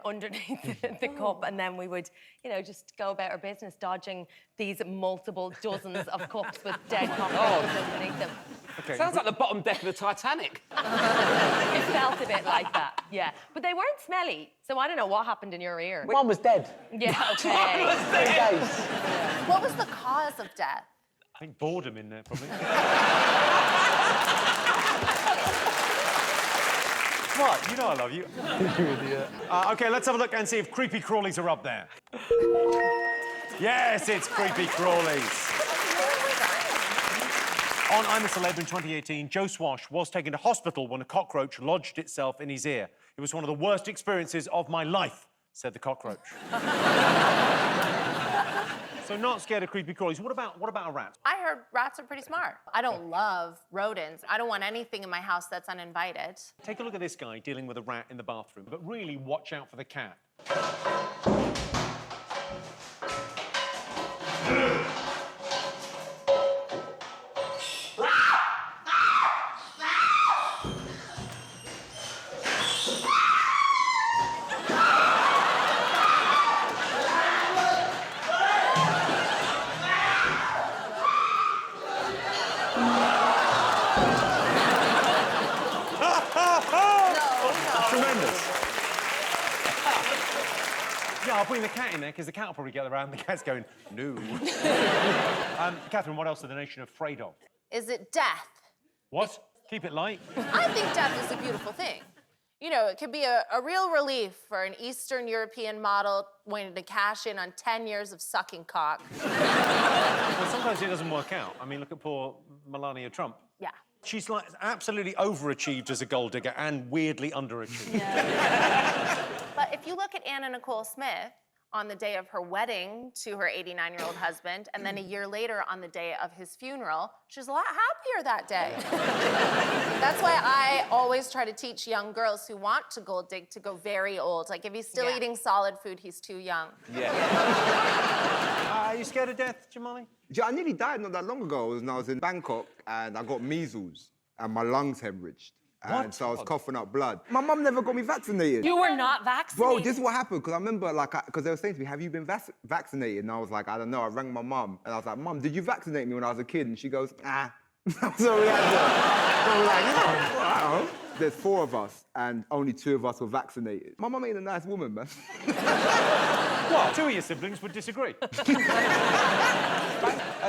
underneath the cup, and then we would, you know, just go about our business dodging these multiple dozens of cups with dead cockroaches underneath them. Okay. Sounds like the bottom deck of the Titanic. It felt a bit like that, yeah. But they weren't smelly, so I don't know what happened in your ear. One was dead. Yeah, okay. 3 days. What was the cause of death? I think boredom in there, probably. What? You know I love you. You idiot. OK, let's have a look and see if creepy crawlies are up there. Yes, it's creepy crawlies. On I'm a Celeb in 2018, Joe Swash was taken to hospital when a cockroach lodged itself in his ear. It was one of the worst experiences of my life, said the cockroach. So So not scared of creepy crawlies. What about a rat? I heard rats are pretty smart. I don't love rodents. I don't want anything in my house that's uninvited. Take a look at this guy dealing with a rat in the bathroom, but really watch out for the cat. Tremendous. Yeah, I'll bring the cat in there because the cat will probably get around. The cat's going, no. Catherine, what else are the nation afraid of? Is it death? What? Keep it light. I think death is a beautiful thing. You know, it could be a real relief for an Eastern European model wanting to cash in on 10 years of sucking cock. Well, sometimes it doesn't work out. I mean, look at poor Melania Trump. Yeah. She's like absolutely overachieved as a gold digger and weirdly underachieved. Yeah. But if you look at Anna Nicole Smith on the day of her wedding to her 89-year-old husband, and then a year later on the day of his funeral, she's a lot happier that day. That's why I always try to teach young girls who want to gold dig to go very old. Like, if he's still eating solid food, he's too young. Yeah. Are you scared of death, Jamali? I nearly died not that long ago when I was in Bangkok and I got measles and my lungs hemorrhaged. And so I was coughing up blood. My mum never got me vaccinated. You were not vaccinated? Bro, this is what happened, because I remember, like, because they were saying to me, have you been vaccinated? And I was like, I don't know. I rang my mum, and I was like, Mum, did you vaccinate me when I was a kid? And she goes, ah. So we had to, so we're like, oh, wow. There's 4 of us, and only 2 of us were vaccinated. My mum ain't a nice woman, man. What? 2 of your siblings would disagree.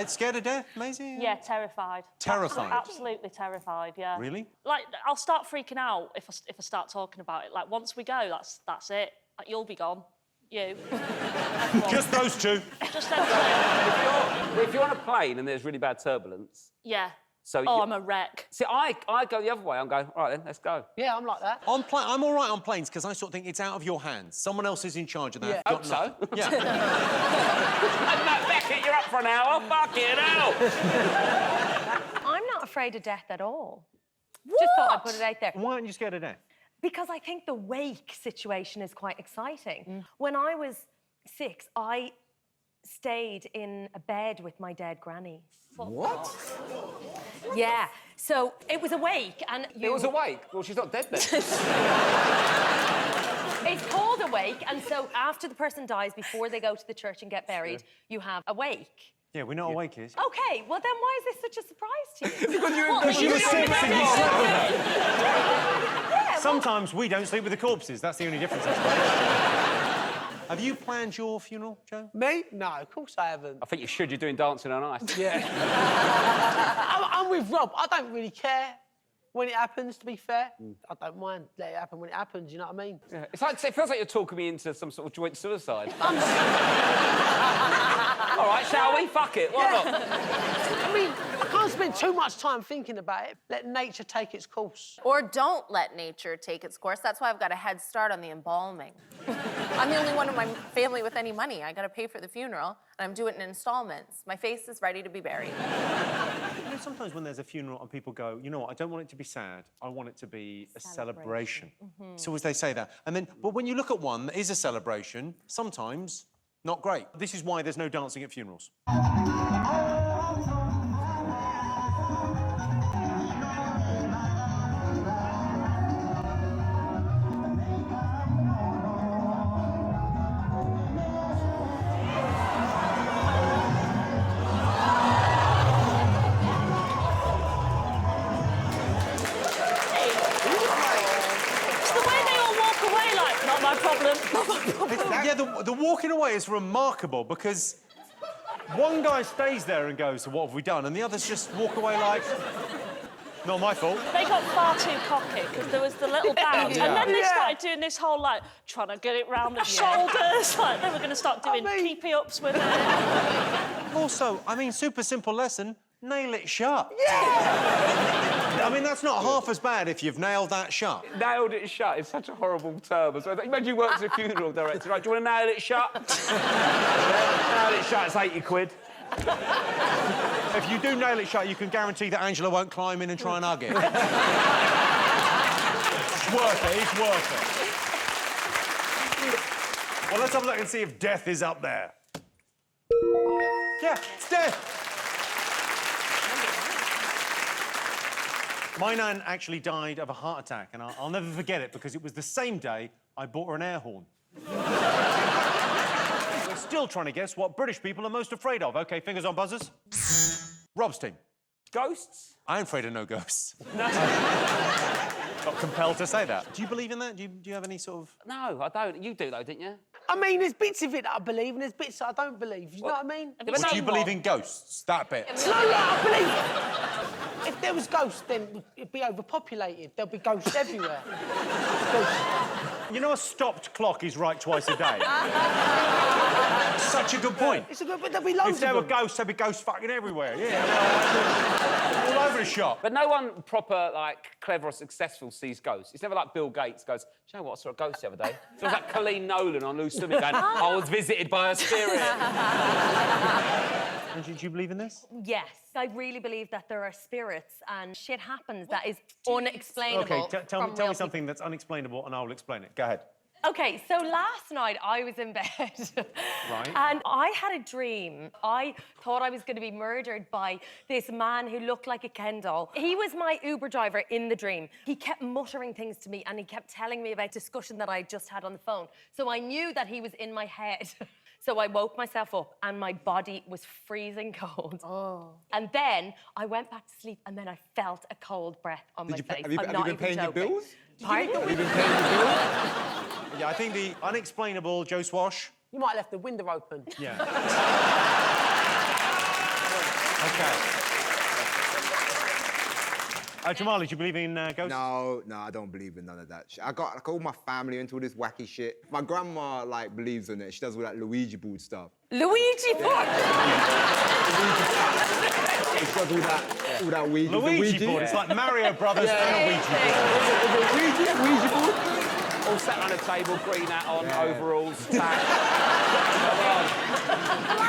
Scared of death, Maisie? Yeah, terrified. Terrified? Absolutely terrified, yeah. Really? Like, I'll start freaking out if I start talking about it. Like, once we go, that's it. Like, you'll be gone. You. Just those 2. Just those 2. If you're on a plane and there's really bad turbulence... Yeah. So I'm a wreck. See, I go the other way. I'm going, all right, then, let's go. Yeah, I'm like that. I'm all right on planes because I sort of think it's out of your hands. Someone else is in charge of that. Yeah. Hope so. Yeah. No, Beckett, you're up for an hour. Fucking hell. I'm not afraid of death at all. What? Just thought I'd put it out there. Why aren't you scared of death? Because I think the wake situation is quite exciting. When I was 6, I stayed in a bed with my dead granny. What? Yeah, so it was a wake and you... It was a wake? Well, she's not dead then. It's called a wake, and so after the person dies, before they go to the church and get buried, you have a wake. Yeah, we know what a wake is. OK, well then why is this such a surprise to you? Because you were 6 and you slept with her. Yeah, Sometimes we don't sleep with the corpses. That's the only difference, I suppose. Have you planned your funeral, Joe? Me? No, of course I haven't. I think you should. You're doing dancing on ice. Yeah. I'm with Rob. I don't really care when it happens, to be fair. I don't mind letting it happen when it happens, you know what I mean? Yeah. It feels like you're talking me into some sort of joint suicide. All right, shall we? Fuck it. Why not? I mean, I can't spend too much time thinking about it. Let nature take its course. Or don't let nature take its course. That's why I've got a head start on the embalming. I'm the only one in my family with any money. I gotta pay for the funeral, and I'm doing it in installments. My face is ready to be buried. You know, sometimes when there's a funeral and people go, you know what, I don't want it to be sad, I want it to be a celebration. So as they say that. And then, but when you look at one that is a celebration, sometimes not great. This is why there's no dancing at funerals. Yeah, the walking away is remarkable because one guy stays there and goes, so what have we done? And the others just walk away like, not my fault. They got far too cocky because there was the little bounce. And then they started doing this whole, like, trying to get it round the shoulders. Like, they were going to start doing keepy-ups with it. Also, I mean, super simple lesson, nail it shut. Yeah! I mean, mean, that's not half as bad if you've nailed that shut. Nailed it shut is such a horrible term. So imagine you work as a funeral director. Right, do you want to nail it shut? Nail it shut, it's 80 quid. If you do nail it shut, you can guarantee that Angela won't climb in and try and hug it. It's worth it, it's worth it. Well, let's have a look and see if death is up there. Yeah, it's death. My nan actually died of a heart attack, and I'll never forget it because it was the same day I bought her an air horn. We're still trying to guess what British people are most afraid of. OK, fingers on buzzers. Rob's team. Ghosts? I ain't afraid of no ghosts. No. Not compelled to say that. Do you believe in that? Do you have any sort of... No, I don't. You do, though, didn't you? I mean, there's bits of it that I believe and there's bits that I don't believe. You know what I mean? But Do you believe in ghosts? That bit. No, I believe... If there was ghosts, then it'd be overpopulated. There'll be ghosts everywhere. You know a stopped clock is right twice a day? Such a good point. It's a good... But there'll be loads If there were of them. ghosts, there'd be ghosts fucking everywhere, yeah. All over the shop. But no one proper, like, clever or successful sees ghosts. It's never like Bill Gates goes, do you know what, I saw a ghost the other day? So it was like Colleen Nolan on Loose Swimming going, I was visited by a spirit. And do you believe in this? Yes, I really believe that there are spirits and shit happens that is unexplainable. OK, tell me something that's unexplainable and I will explain it. Go ahead. OK, so last night I was in bed. Right. And I had a dream. I thought I was going to be murdered by this man who looked like a Ken doll. He was my Uber driver in the dream. He kept muttering things to me and he kept telling me about discussion that I just had on the phone. So I knew that he was in my head. So I woke myself up and my body was freezing cold. Oh. And then I went back to sleep and then I felt a cold breath on my face. Have you been paying your bills? Pardon? Have you been paying your bills? Yeah, I think the unexplainable Joe Swash. You might have left the window open. Yeah. OK. Jamali, do you believe in ghosts? No, I don't believe in none of that shit. I got like all my family into all this wacky shit. My grandma like believes in it. She does all that Luigi board stuff. Luigi board? She does all that Ouija. Luigi board. It's like Mario Brothers and a Ouija board. Ouija board. All sat around a table, green hat on, overalls, back.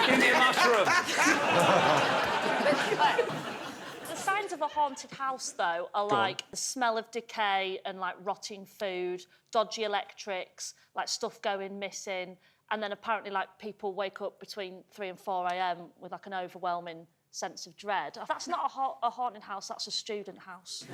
Give me a mushroom. The signs of a haunted house, though, are like the smell of decay and like rotting food, dodgy electrics, like stuff going missing, and then apparently like people wake up between 3 and 4 a.m. with like an overwhelming sense of dread. That's not a haunted house, that's a student house.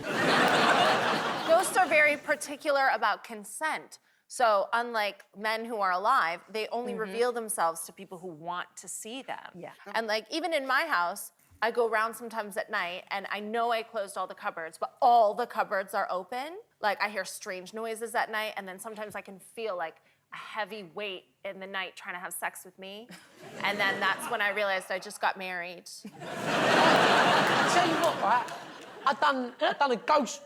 Ghosts are very particular about consent. So unlike men who are alive, they only reveal themselves to people who want to see them. Yeah. And like even in my house, I go around sometimes at night and I know I closed all the cupboards, but all the cupboards are open. Like I hear strange noises at night and then sometimes I can feel like a heavy weight in the night trying to have sex with me. And then that's when I realized I just got married. Tell you what, right? I've done a ghost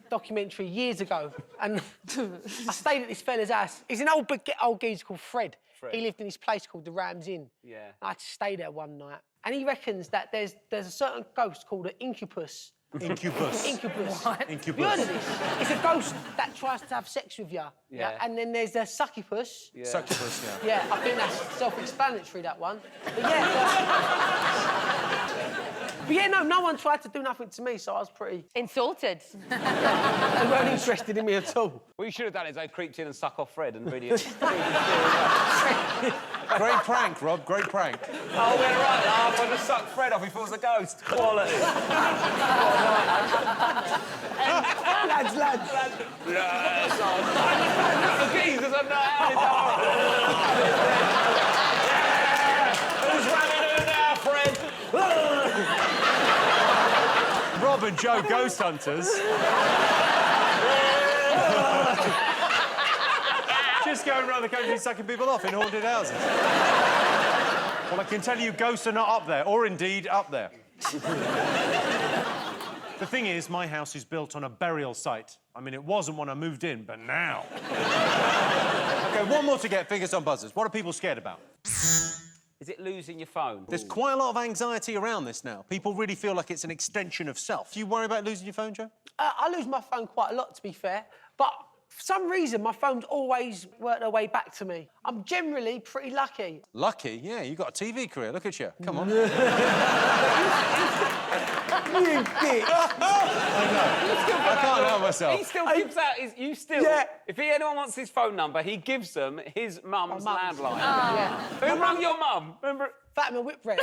documentary years ago, and I stayed at this fella's house. He's an old geezer called Fred. He lived in this place called the Rams Inn. Yeah. I had to stay there one night, and he reckons that there's a certain ghost called an incubus. Incubus. Incubus. What? Incubus. You heard of this? It's a ghost that tries to have sex with you. Yeah. And then there's a succubus. Yeah. Succubus, yeah. Yeah, I think that's self-explanatory, that one. But yeah. But yeah, no one tried to do nothing to me, so I was pretty... Insulted. They weren't interested in me at all. What you should have done is I creeped in and suck off Fred and really... Great prank, Rob, great prank. Oh, we're right, laugh. I just sucked Fred off, he feels a ghost. Quality. Lads. Yes, oh, Jesus, I'm not out Who's running who now, Fred? Rob and Joe, ghost hunters. Just going around the country sucking people off in haunted houses. Well, I can tell you ghosts are not up there, or indeed up there. The thing is, my house is built on a burial site. I mean, it wasn't when I moved in, but now. OK, one more to get, fingers on buzzers. What are people scared about? Is it losing your phone? There's quite a lot of anxiety around this now. People really feel like it's an extension of self. Do you worry about losing your phone, Joe? I lose my phone quite a lot, to be fair. But for some reason, my phone's always worked their way back to me. I'm generally pretty lucky. Lucky? Yeah, you got a TV career. Look at you. Come on. You dick. I can't help myself. He still gives out his... You still... Yeah. If anyone wants his phone number, he gives them his mum's landline. Yeah. Who rang your mum? Remember... Fatima Whitbread.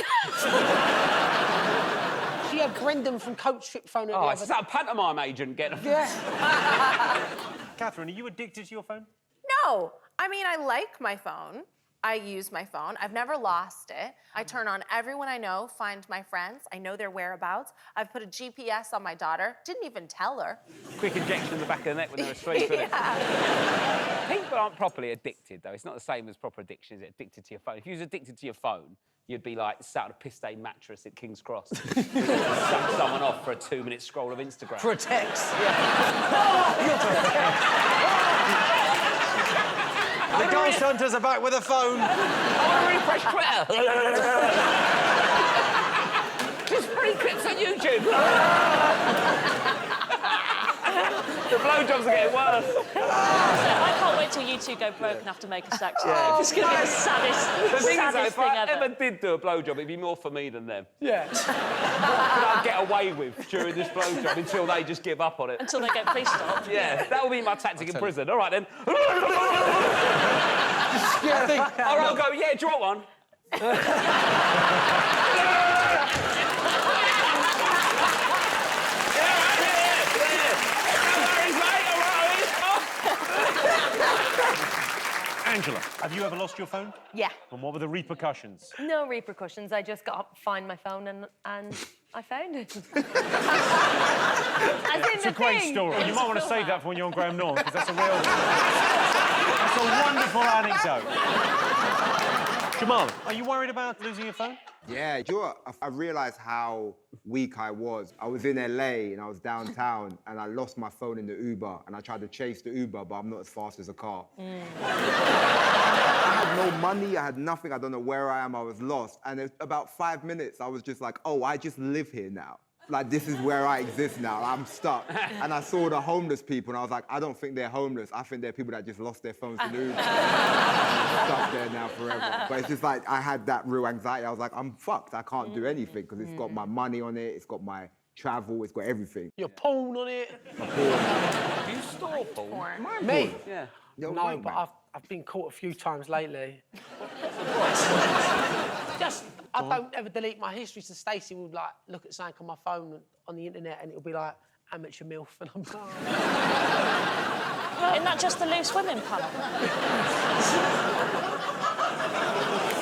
She had Brendan from Coach Trip phone her the Oh, other it's day. that pantomime agent getting... Yeah. Catherine, are you addicted to your phone? No. I mean, I like my phone. I use my phone. I've never lost it. I turn on everyone I know, find my friends. I know their whereabouts. I've put a GPS on my daughter. Didn't even tell her. Quick injection in the back of the neck when they're asleep, isn't it? People aren't properly addicted, though. It's not the same as proper addiction, is it? Addicted to your phone. If you was addicted to your phone, you'd be like sat on a piss-stained mattress at King's Cross. Suck someone off for a 2-minute scroll of Instagram. For a text. The ghost hunters are back with a phone. I want to refresh Twitter. Just free clips on YouTube. The blowjobs are getting worse. I can't wait till you two go broke enough to make us act. It's going to be the saddest, The thing is, though, saddest if thing I ever. ever did do a blowjob, it'd be more for me than them. Yeah. What could I get away with during this blowjob until they just give up on it? Until they get police stopped. Yeah, that will be my tactic in prison. All right, then. Yeah, I think... All right, I'll go, yeah, do you want one? Angela, have you ever lost your phone? Yeah. And what were the repercussions? No repercussions. I just got up, find my phone, and I found it. It's a great story. You might want to save that for when you're on Graham Norton, because that's a real... that's a wonderful anecdote. Jamal, are you worried about losing your phone? Yeah, do you know what? I realised how weak I was. I was in LA and I was downtown and I lost my phone in the Uber and I tried to chase the Uber, but I'm not as fast as a car. I had no money, I had nothing, I don't know where I am, I was lost. And in about 5 minutes, I was just like, oh, I just live here now. Like, this is where I exist now. I'm stuck. And I saw the homeless people, and I was like, I don't think they're homeless. I think they're people that just lost their phones in the Uber. Stuck there now forever. But it's just like, I had that real anxiety. I was like, I'm fucked. I can't do anything, because it's got my money on it, it's got my travel, it's got everything. Your porn on it. Do you store porn? Me? Yeah. No, but I've been caught a few times lately. Just, I don't ever delete my history, so Stacey would like look at something on my phone on the internet and it'll be like amateur MILF, and I'm like... Isn't that just the loose women panel?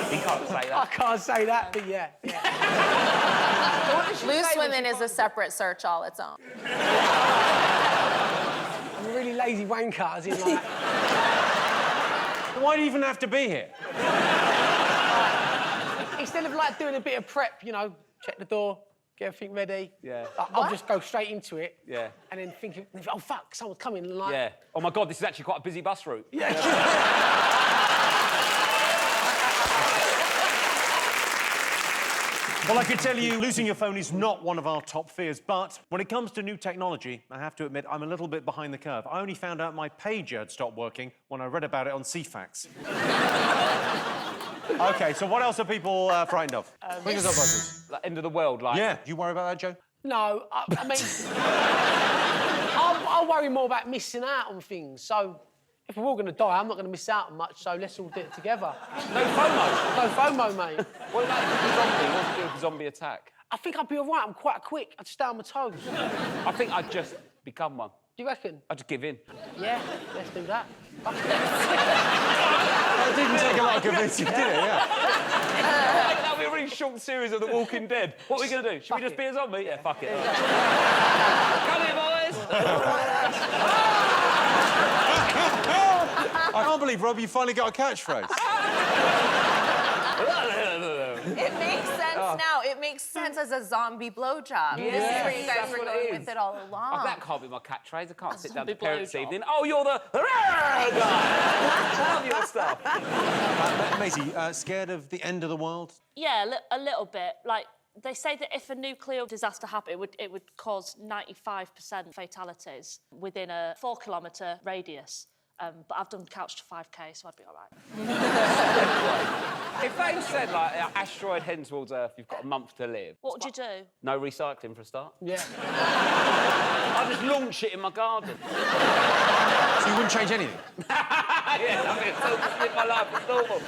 He can't say I that. can't say that, but yeah. Loose women is a separate search all its own. I'm a really lazy wanker, as in like... Why do you even have to be here? Instead of like doing a bit of prep, you know, check the door, get everything ready. Yeah. I'll just go straight into it. Yeah. And then think, oh fuck, someone's coming, and like... Yeah. Oh, my God, this is actually quite a busy bus route. Yeah. Well, I can tell you, losing your phone is not one of our top fears, but when it comes to new technology, I have to admit I'm a little bit behind the curve. I only found out my pager had stopped working when I read about it on CFAX. OK, so what else are people frightened of? Fingers up, buzzers. Like, end of the world, like... Yeah, do you worry about that, Joe? No, I mean... I worry more about missing out on things, so... If we're all going to die, I'm not going to miss out on much, so let's all do it together. No FOMO? No FOMO, mate. What about the zombie? What would you do with the zombie attack? I think I'd be all right. I'm quite quick. I'd stay on my toes. I think I'd just become one. Do you reckon? I'd just give in. Yeah, let's do that. It didn't take a lot of convincing, did it? Yeah. That would be a really short series of The Walking Dead. What are we going to do? Should we just be a zombie? Yeah, fuck it. Come here, boys! I can't believe, Rob, you finally got a catchphrase. It makes sense now. It it makes sense as a zombie blowjob. This is where you guys that's were what it going is. with it all along. Oh, that can't be my catchphrase. I can't sit down to zombie parents' blowjob. evening. Oh, you're the guy. Love your stuff. Maisie, scared of the end of the world? Yeah, a little bit. Like, they say that if a nuclear disaster happened, it would cause 95% fatalities within a 4-kilometre radius. But I've done couch to 5K, so I'd be all right. If they said, like, an asteroid heading towards Earth, you've got a month to live. What would you do? No recycling for a start. Yeah. I'd just launch it in my garden. So you wouldn't change anything? Yeah, I mean, just live my life as normal.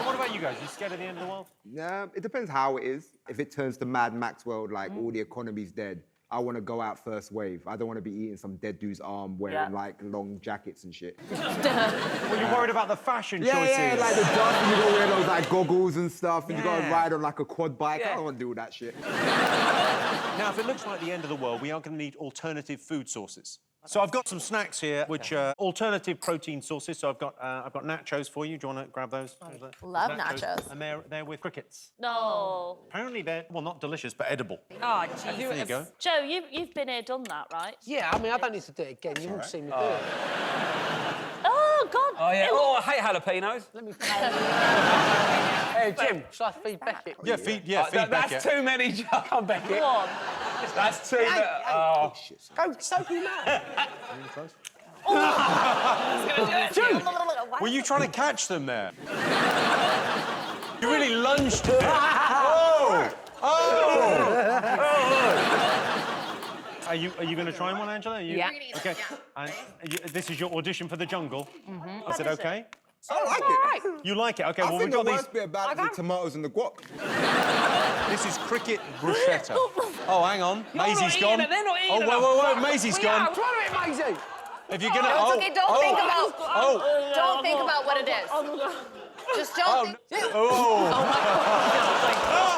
What about you guys? You scared of the end of the world? Yeah, it depends how it is. If it turns to Mad Max world, like all the economy's dead, I want to go out first wave. I don't want to be eating some dead dude's arm wearing like long jackets and shit. Well, you're worried about the fashion choices. Yeah, like the dust, and you gotta wear those like goggles and stuff, and you gotta Yeah. ride on like a quad bike. I don't want to do all that shit. Now, if it looks like the end of the world, we are going to need alternative food sources. So I've got some snacks here, which are alternative protein sources. So I've got nachos for you. Do you want to grab those? Love nachos. And they're with crickets. No. Apparently they're, well, not delicious, but edible. Oh, There you go. Joe, you've been here, done that, right? Yeah, I mean, I don't need to do it again. You won't see me do it. Oh, God. Oh, yeah. Oh, I hate jalapenos. Let me... Hey, Jim, shall I feed Beckett? Yeah, feed That's Beckett. too many. Come, Beckett. Go on. That's too many. Oh. Go soak him out. Were you trying to catch them there? You really lunged at it. Oh! Are you going to try one, Angela? Yeah. Okay. And this is your audition for the jungle. Is it okay? I like it. You like it? Okay. I Well, think we've got the these. worst bit about it is the tomatoes and the guac. This is cricket bruschetta. Oh, hang on. Maisie's eating gone. it, they're not eating Oh, it. wait. Maisie's gone. I'm trying to hit Maisie. If you're gonna, It's okay. Don't think about. Oh. Don't think about what it is. Just don't. Think. Oh.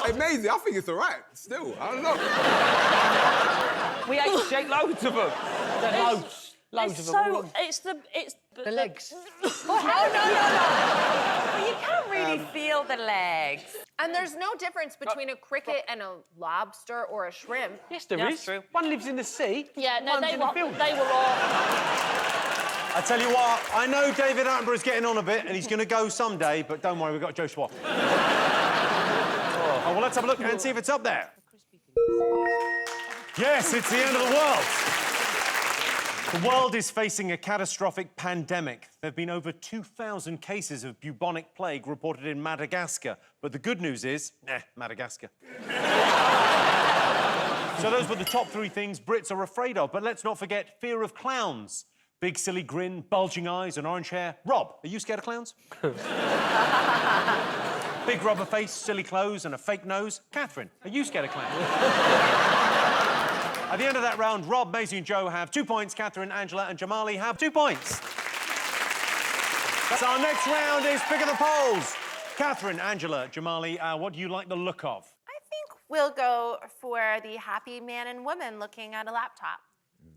Hey, Maisie, I think it's all right. Still, I don't know. We ate shake loads of them. Loads of them. So, it's the legs. No. Well, you can't really feel the legs. And there's no difference between a cricket and a lobster or a shrimp. Yes, there Yeah, is. true. One lives in the sea. Yeah, no, one's they in the were field. all... I tell you what, I know David Attenborough's getting on a bit, and he's going to go someday, but don't worry, we've got Joe Schwab. Oh, well, let's have a look and see if it's up there. Yes, it's the end of the world. The world is facing a catastrophic pandemic. There have been over 2,000 cases of bubonic plague reported in Madagascar. But the good news is, Madagascar. So those were the top 3 things Brits are afraid of. But let's not forget fear of clowns. Big silly grin, bulging eyes and orange hair. Rob, are you scared of clowns? Big rubber face, silly clothes and a fake nose. Catherine, are you scared of clowns? At the end of that round, Rob, Maisie and Joe have 2 points. Catherine, Angela and Jamali have 2 points. So our next round is Pick of the Polls. Catherine, Angela, Jamali, what do you like the look of? I think we'll go for the happy man and woman looking at a laptop.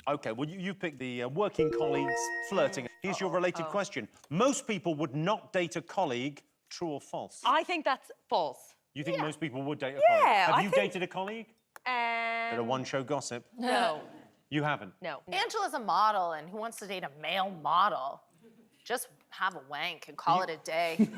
OK, well, you picked the working colleagues flirting. Here's your related question. Most people would not date a colleague, true or false? I think that's false. You think most people would date a Yeah, colleague? Have I you think- dated a colleague? Bit of one-show gossip. No. You haven't? No. Angela's a model, and who wants to date a male model? Just have a wank and call it a day. Would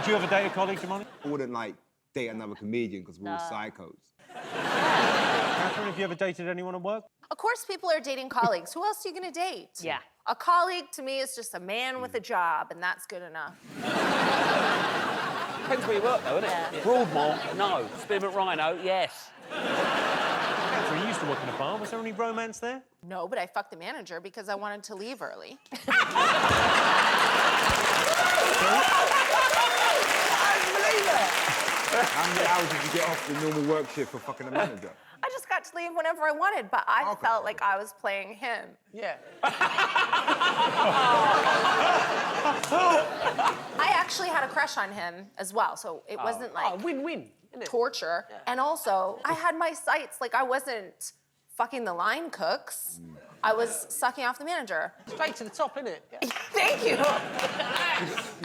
you ever date a colleague, Jamali? I wouldn't like date another comedian because we're all psychos. Catherine, have you ever dated anyone at work? Of course, people are dating colleagues. Who else are you going to date? Yeah. A colleague, to me, is just a man with a job, and that's good enough. Depends where you work, though, isn't it? Broadmoor, no. Spearmint Rhino, yes. Catherine, you used to work in a bar. Was there any romance there? No, but I fucked the manager because I wanted to leave early. How many hours did you get off the normal work shift for fucking a manager? I just got to leave whenever I wanted, but I felt like I was playing him. Yeah. I actually had a crush on him as well, so it wasn't like Win-win, isn't it? torture. Yeah. And also, I had my sights. Like, I wasn't fucking the line cooks. I was sucking off the manager. Straight to the top, innit? Yeah. Thank you.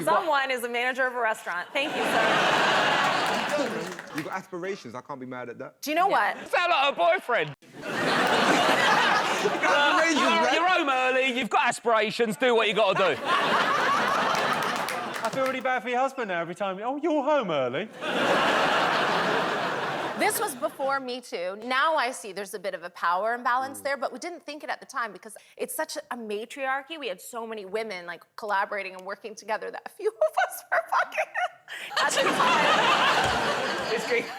Someone is a manager of a restaurant. Thank you, sir. You've got aspirations. I can't be mad at that. Do you know what? Sound like a boyfriend. You're home early, you've got aspirations, do what you got to do. I feel really bad for your husband now every time. Oh, you're home early. This was before Me Too. Now I see there's a bit of a power imbalance there, but we didn't think it at the time because it's such a matriarchy. We had so many women like collaborating and working together that a few of us were fucking at the time.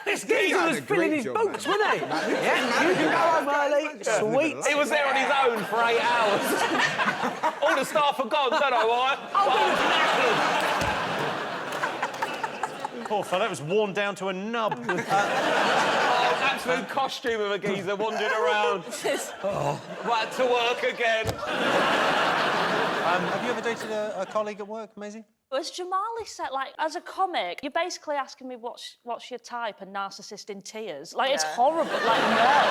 This geezer was filling his boots, wasn't he? Yeah, you can go home early. Sweet. He was there on his own for 8 hours. All the staff are gone, don't know why. Poor fella, it was worn down to a nub. Absolute costume of a geezer wandering around. Right to work again. Have you ever dated a colleague at work, Maisie? As Jamali said, like, as a comic, you're basically asking me what's your type and narcissist in tears. Like, it's horrible. Like, no.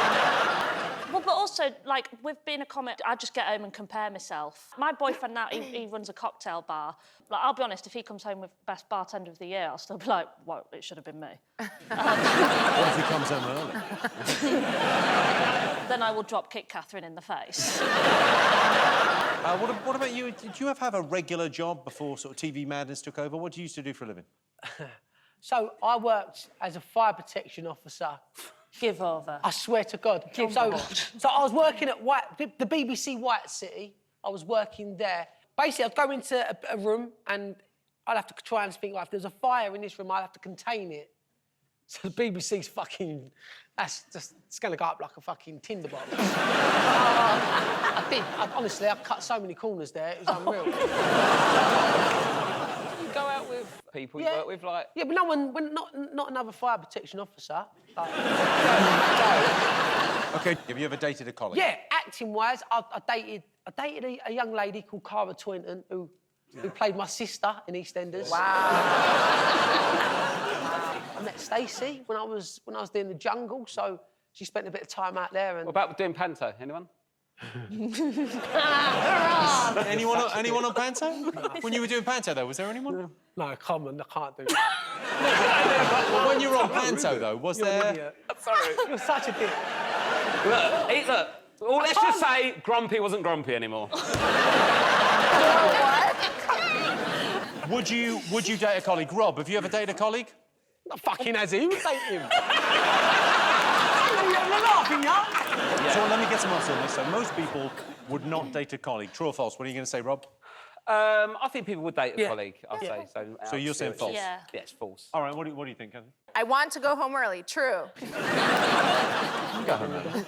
Well, but also, like, with being a comic, I just get home and compare myself. My boyfriend now, he runs a cocktail bar. Like, I'll be honest, if he comes home with Best Bartender of the Year, I'll still be like, well, it should have been me. What if he comes home early? Then I will drop kick Catherine in the face. What about you? Did you ever have a regular job before sort of TV madness took over? What did you used to do for a living? So I worked as a fire protection officer. Give over. I swear to God. So I was working at the BBC White City. I was working there. Basically, I'd go into a room and I'd have to try and think, like, if there's a fire in this room, I'd have to contain it. So the BBC's fucking... it's going to go up like a fucking tinderbox. I did. Honestly, I cut so many corners there, it was unreal. You go out with people you work with, like... Yeah, but not another fire protection officer. Like... OK, have you ever dated a colleague? Yeah, acting-wise, I dated a young lady called Carr who played my sister in EastEnders. Wow. I met Stacey when I was doing The Jungle, so she spent a bit of time out there. And What about doing panto? Anyone? Anyone on panto? When you were doing panto, though, was there anyone? No, come on, I can't do that. Well, when you were on panto, though, was there... Sorry. You're such a dick. Look, well, let's just say Grumpy wasn't grumpy anymore. Would you date a colleague? Rob, have you ever dated a colleague? Not fucking has he. Who would date him? You're laughing, yeah? So let me get some answers on this. So most people would not date a colleague. True or false? What are you going to say, Rob? I think people would date a colleague, I'd say. So you're saying false? Yeah. Yeah, it's false. All right, what do you think, Kathy? I want to go home early. True. You go home early.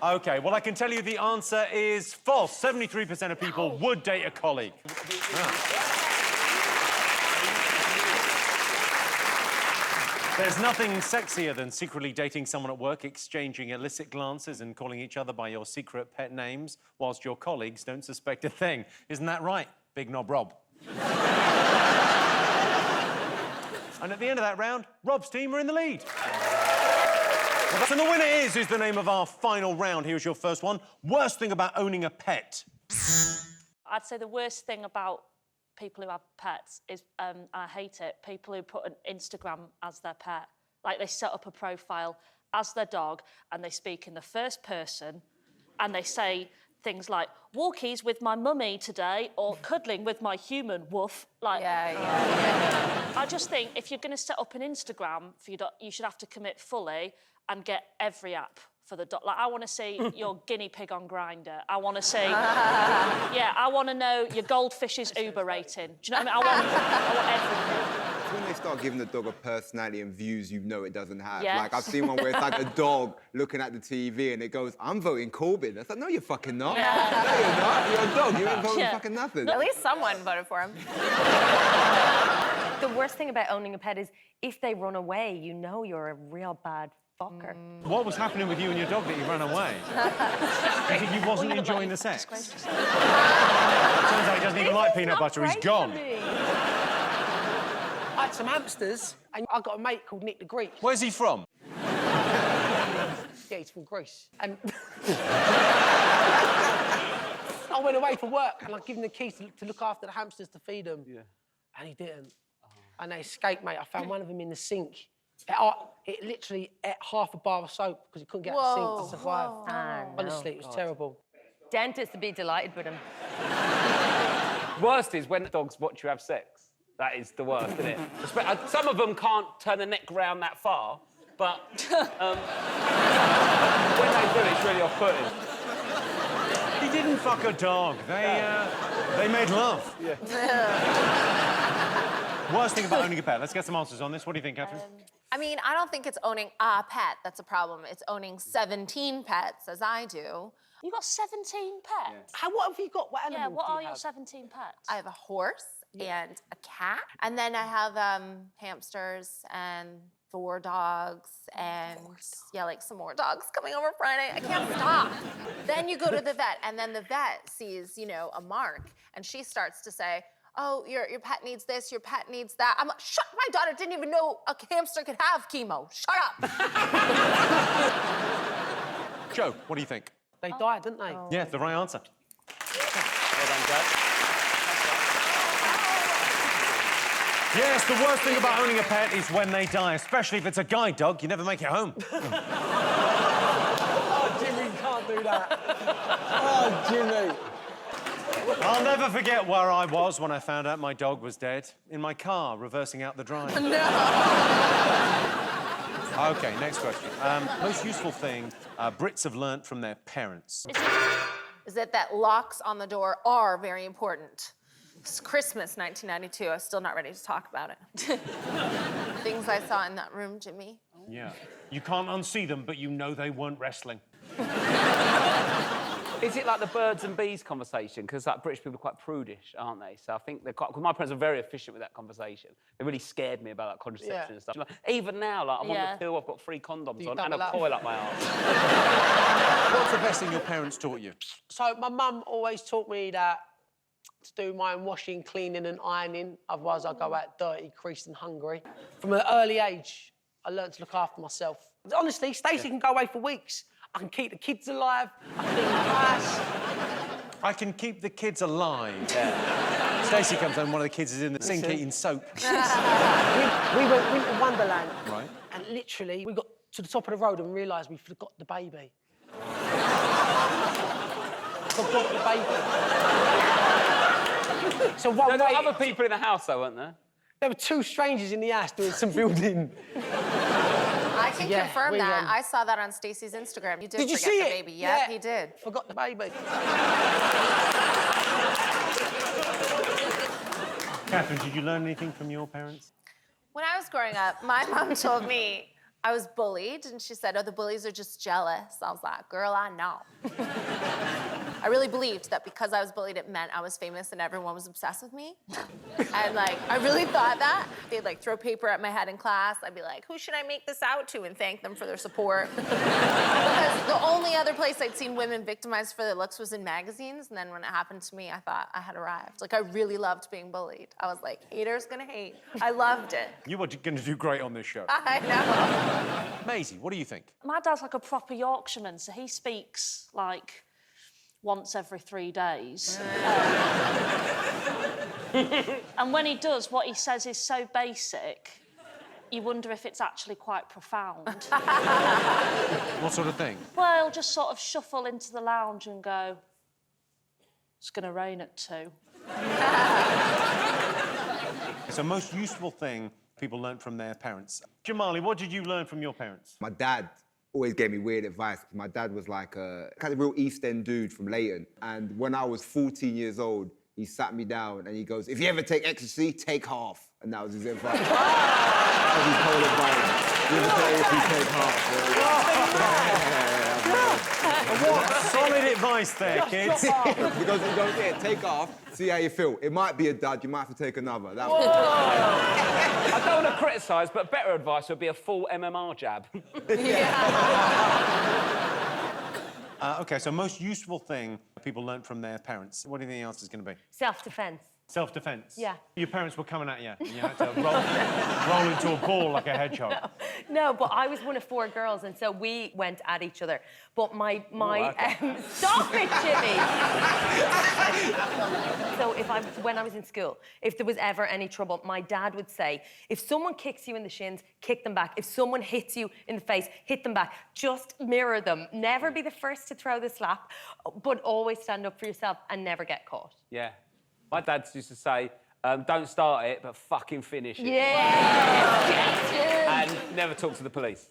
OK, well, I can tell you the answer is false. 73% of people would date a colleague. There's nothing sexier than secretly dating someone at work, exchanging illicit glances and calling each other by your secret pet names whilst your colleagues don't suspect a thing. Isn't that right, Big Knob Rob? And at the end of that round, Rob's team are in the lead. And the winner is the name of our final round. Here's your first one. Worst thing about owning a pet. I'd say the worst thing about people who have pets is, I hate it, people who put an Instagram as their pet. Like, they set up a profile as their dog and they speak in the first person and they say things like, walkies with my mummy today or cuddling with my human woof. Like, I just think if you're going to set up an Instagram for your dog, you should have to commit fully and get every app for the dog. Like, I want to see your guinea pig on Grindr. I want to see... I want to know your goldfish's Uber rating. Do you know what I mean? I want everything. It's when they start giving the dog a personality and views you know it doesn't have. Yes. Like, I've seen one where it's like a dog looking at the TV and it goes, I'm voting Corbyn. It's like, no, you're fucking not. No, you're not. You're a dog. You ain't voting fucking nothing. At least someone voted for him. The worst thing about owning a pet is if they run away, you know you're a real bad fucker. What was happening with you and your dog that you ran away? You think he wasn't enjoying the sex? Turns out he doesn't even like peanut butter. He's gone. I had some hamsters, and I got a mate called Nick the Greek. Where's he from? Yeah, he's from Greece. And... I went away for work and I gave him the keys to look after the hamsters, to feed them. Yeah. And he didn't. And they escaped, mate. I found one of them in the sink. It literally ate half a bar of soap because he couldn't get out the sink to survive. Honestly, it was terrible. Dentists would be delighted with him. Worst is when dogs watch you have sex. That is the worst, isn't it? Some of them can't turn the neck round that far, but when they do, it's really off-putting. He didn't fuck a dog. They made love. Yeah. Worst thing about owning a pet. Let's get some answers on this. What do you think, Catherine? I mean, I don't think it's owning a pet that's a problem. It's owning 17 pets, as I do. You got 17 pets? What have you got? What animals Yeah, what do you are your have? 17 pets? I have a horse and a cat. And then I have hamsters and 4 dogs and like some more dogs coming over Friday. I can't stop. Then you go to the vet and then the vet sees, a mark and she starts to say, oh, your pet needs this, your pet needs that. I'm like, shut, my daughter didn't even know a hamster could have chemo. Shut up. Joe, what do you think? They died, didn't they? Yeah, the right answer. Well done, Joe. Yes, the worst thing about owning a pet is when they die, especially if it's a guide dog. You never make it home. Oh, Jimmy, you can't do that. Oh, Jimmy. I'll never forget where I was when I found out my dog was dead. In my car, reversing out the drive. No. OK, next question. Most useful thing Brits have learnt from their parents. Is that locks on the door are very important. It's Christmas 1992. I'm still not ready to talk about it. Things I saw in that room, Jimmy. Yeah. You can't unsee them, but you know they weren't wrestling. Is it like the birds and bees conversation? Because British people are quite prudish, aren't they? So I think they're quite... Because my parents are very efficient with that conversation. They really scared me about like, contraception and stuff. Like, even now, like, I'm on the pill, I've got 3 condoms on and a coil up my arse. What's the best thing your parents taught you? So my mum always taught me that to do my own washing, cleaning and ironing. Otherwise, I'll go out dirty, creased and hungry. From an early age, I learned to look after myself. Honestly, Stacey can go away for weeks. I can keep the kids alive, I can clean the house. I can keep the kids alive. Yeah. Stacey comes home, one of the kids is in the sink eating soap. we went Winter Wonderland. Right. And literally, we got to the top of the road and realised we forgot the baby. Forgot the baby. So one There were other people in the house, though, weren't there? There were 2 strangers in the house doing some building. I can confirm that. I saw that on Stacey's Instagram. You did you forget see the it? baby. Yep, he did. Forgot the baby. Catherine, did you learn anything from your parents? When I was growing up, my mom told me I was bullied, and she said, oh, the bullies are just jealous. I was like, girl, I know. I really believed that because I was bullied, it meant I was famous and everyone was obsessed with me. And, like, I really thought that. They'd, like, throw paper at my head in class. I'd be like, who should I make this out to? And thank them for their support. Because the only other place I'd seen women victimized for their looks was in magazines. And then when it happened to me, I thought I had arrived. Like, I really loved being bullied. I was like, haters gonna hate. I loved it. You were going to do great on this show. I know. Maisie, what do you think? My dad's like a proper Yorkshireman, so he speaks, like, once every 3 days. And when he does, what he says is so basic, you wonder if it's actually quite profound. What sort of thing? Well, he'll just sort of shuffle into the lounge and go, it's going to rain at 2. So most useful thing people learnt from their parents. Jamali, what did you learn from your parents? My dad always gave me weird advice. My dad was like a kind of real East End dude from Leighton. And when I was 14 years old, he sat me down and he goes, if you ever take ecstasy, take half. And that was his advice. That was his whole advice. You ever take ecstasy, take half. What solid advice there, kids. Because he goes, yeah, take half, see how you feel. It might be a dud, you might have to take another. That was... I don't want to criticise, but better advice would be a full MMR jab. OK, so most useful thing people learnt from their parents. What do you think the answer's going to be? Self-defense. Self-defense? Yeah. Your parents were coming at you. And you had to roll into a ball like a hedgehog. No, but I was one of 4 girls, and so we went at each other. But my stop it, Jimmy. So when I was in school, if there was ever any trouble, my dad would say, if someone kicks you in the shins, kick them back. If someone hits you in the face, hit them back. Just mirror them. Never be the first to throw the slap, but always stand up for yourself and never get caught. Yeah. My dad used to say, don't start it, but fucking finish it. Yeah. And never talk to the police.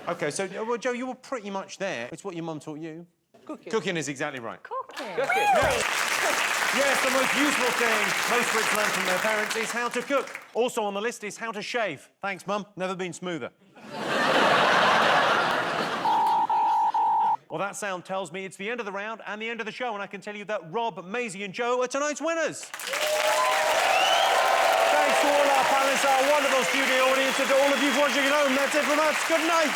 OK, so, well, Joe, you were pretty much there. It's what your mum taught you. Cooking. Cooking is exactly right. Cooking. Yes, the most useful thing most Brits learn from their parents is how to cook. Also on the list is how to shave. Thanks, Mum. Never been smoother. Well, that sound tells me it's the end of the round and the end of the show, and I can tell you that Rob, Maisie and Joe are tonight's winners. Thanks to all our panellists, our wonderful studio audience, and to all of you watching at home. That's it from us. Good night.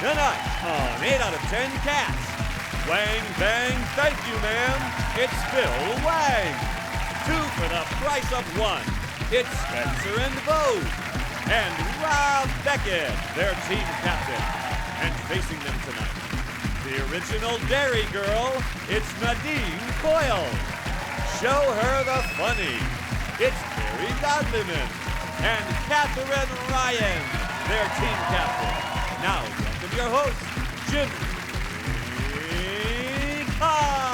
Tonight on 8 out of 10 Cats. Wang, bang, thank you, ma'am. It's Bill Wang. 2 for the price of 1. It's Spencer and Vogue. And Rob Beckett, their team captain. And facing them tonight, the original Dairy Girl, it's Nadine Coyle. Show her the funny. It's Carrie Godliman. And Catherine Ryan, their team captain. Now, welcome your host, Jimmy Carr.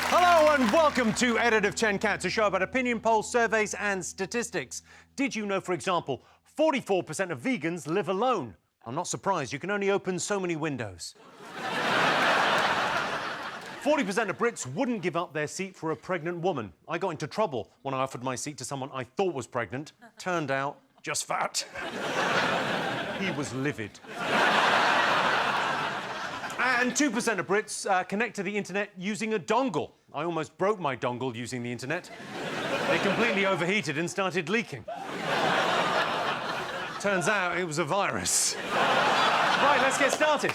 Hello and welcome to 8 out of 10 Cats, a show about opinion polls, surveys and statistics. Did you know, for example, 44% of vegans live alone? I'm not surprised, you can only open so many windows. 40% of Brits wouldn't give up their seat for a pregnant woman. I got into trouble when I offered my seat to someone I thought was pregnant. Turned out, just fat. He was livid. And 2% of Brits connect to the internet using a dongle. I almost broke my dongle using the internet. They completely overheated and started leaking. Turns out it was a virus. Right, let's get started.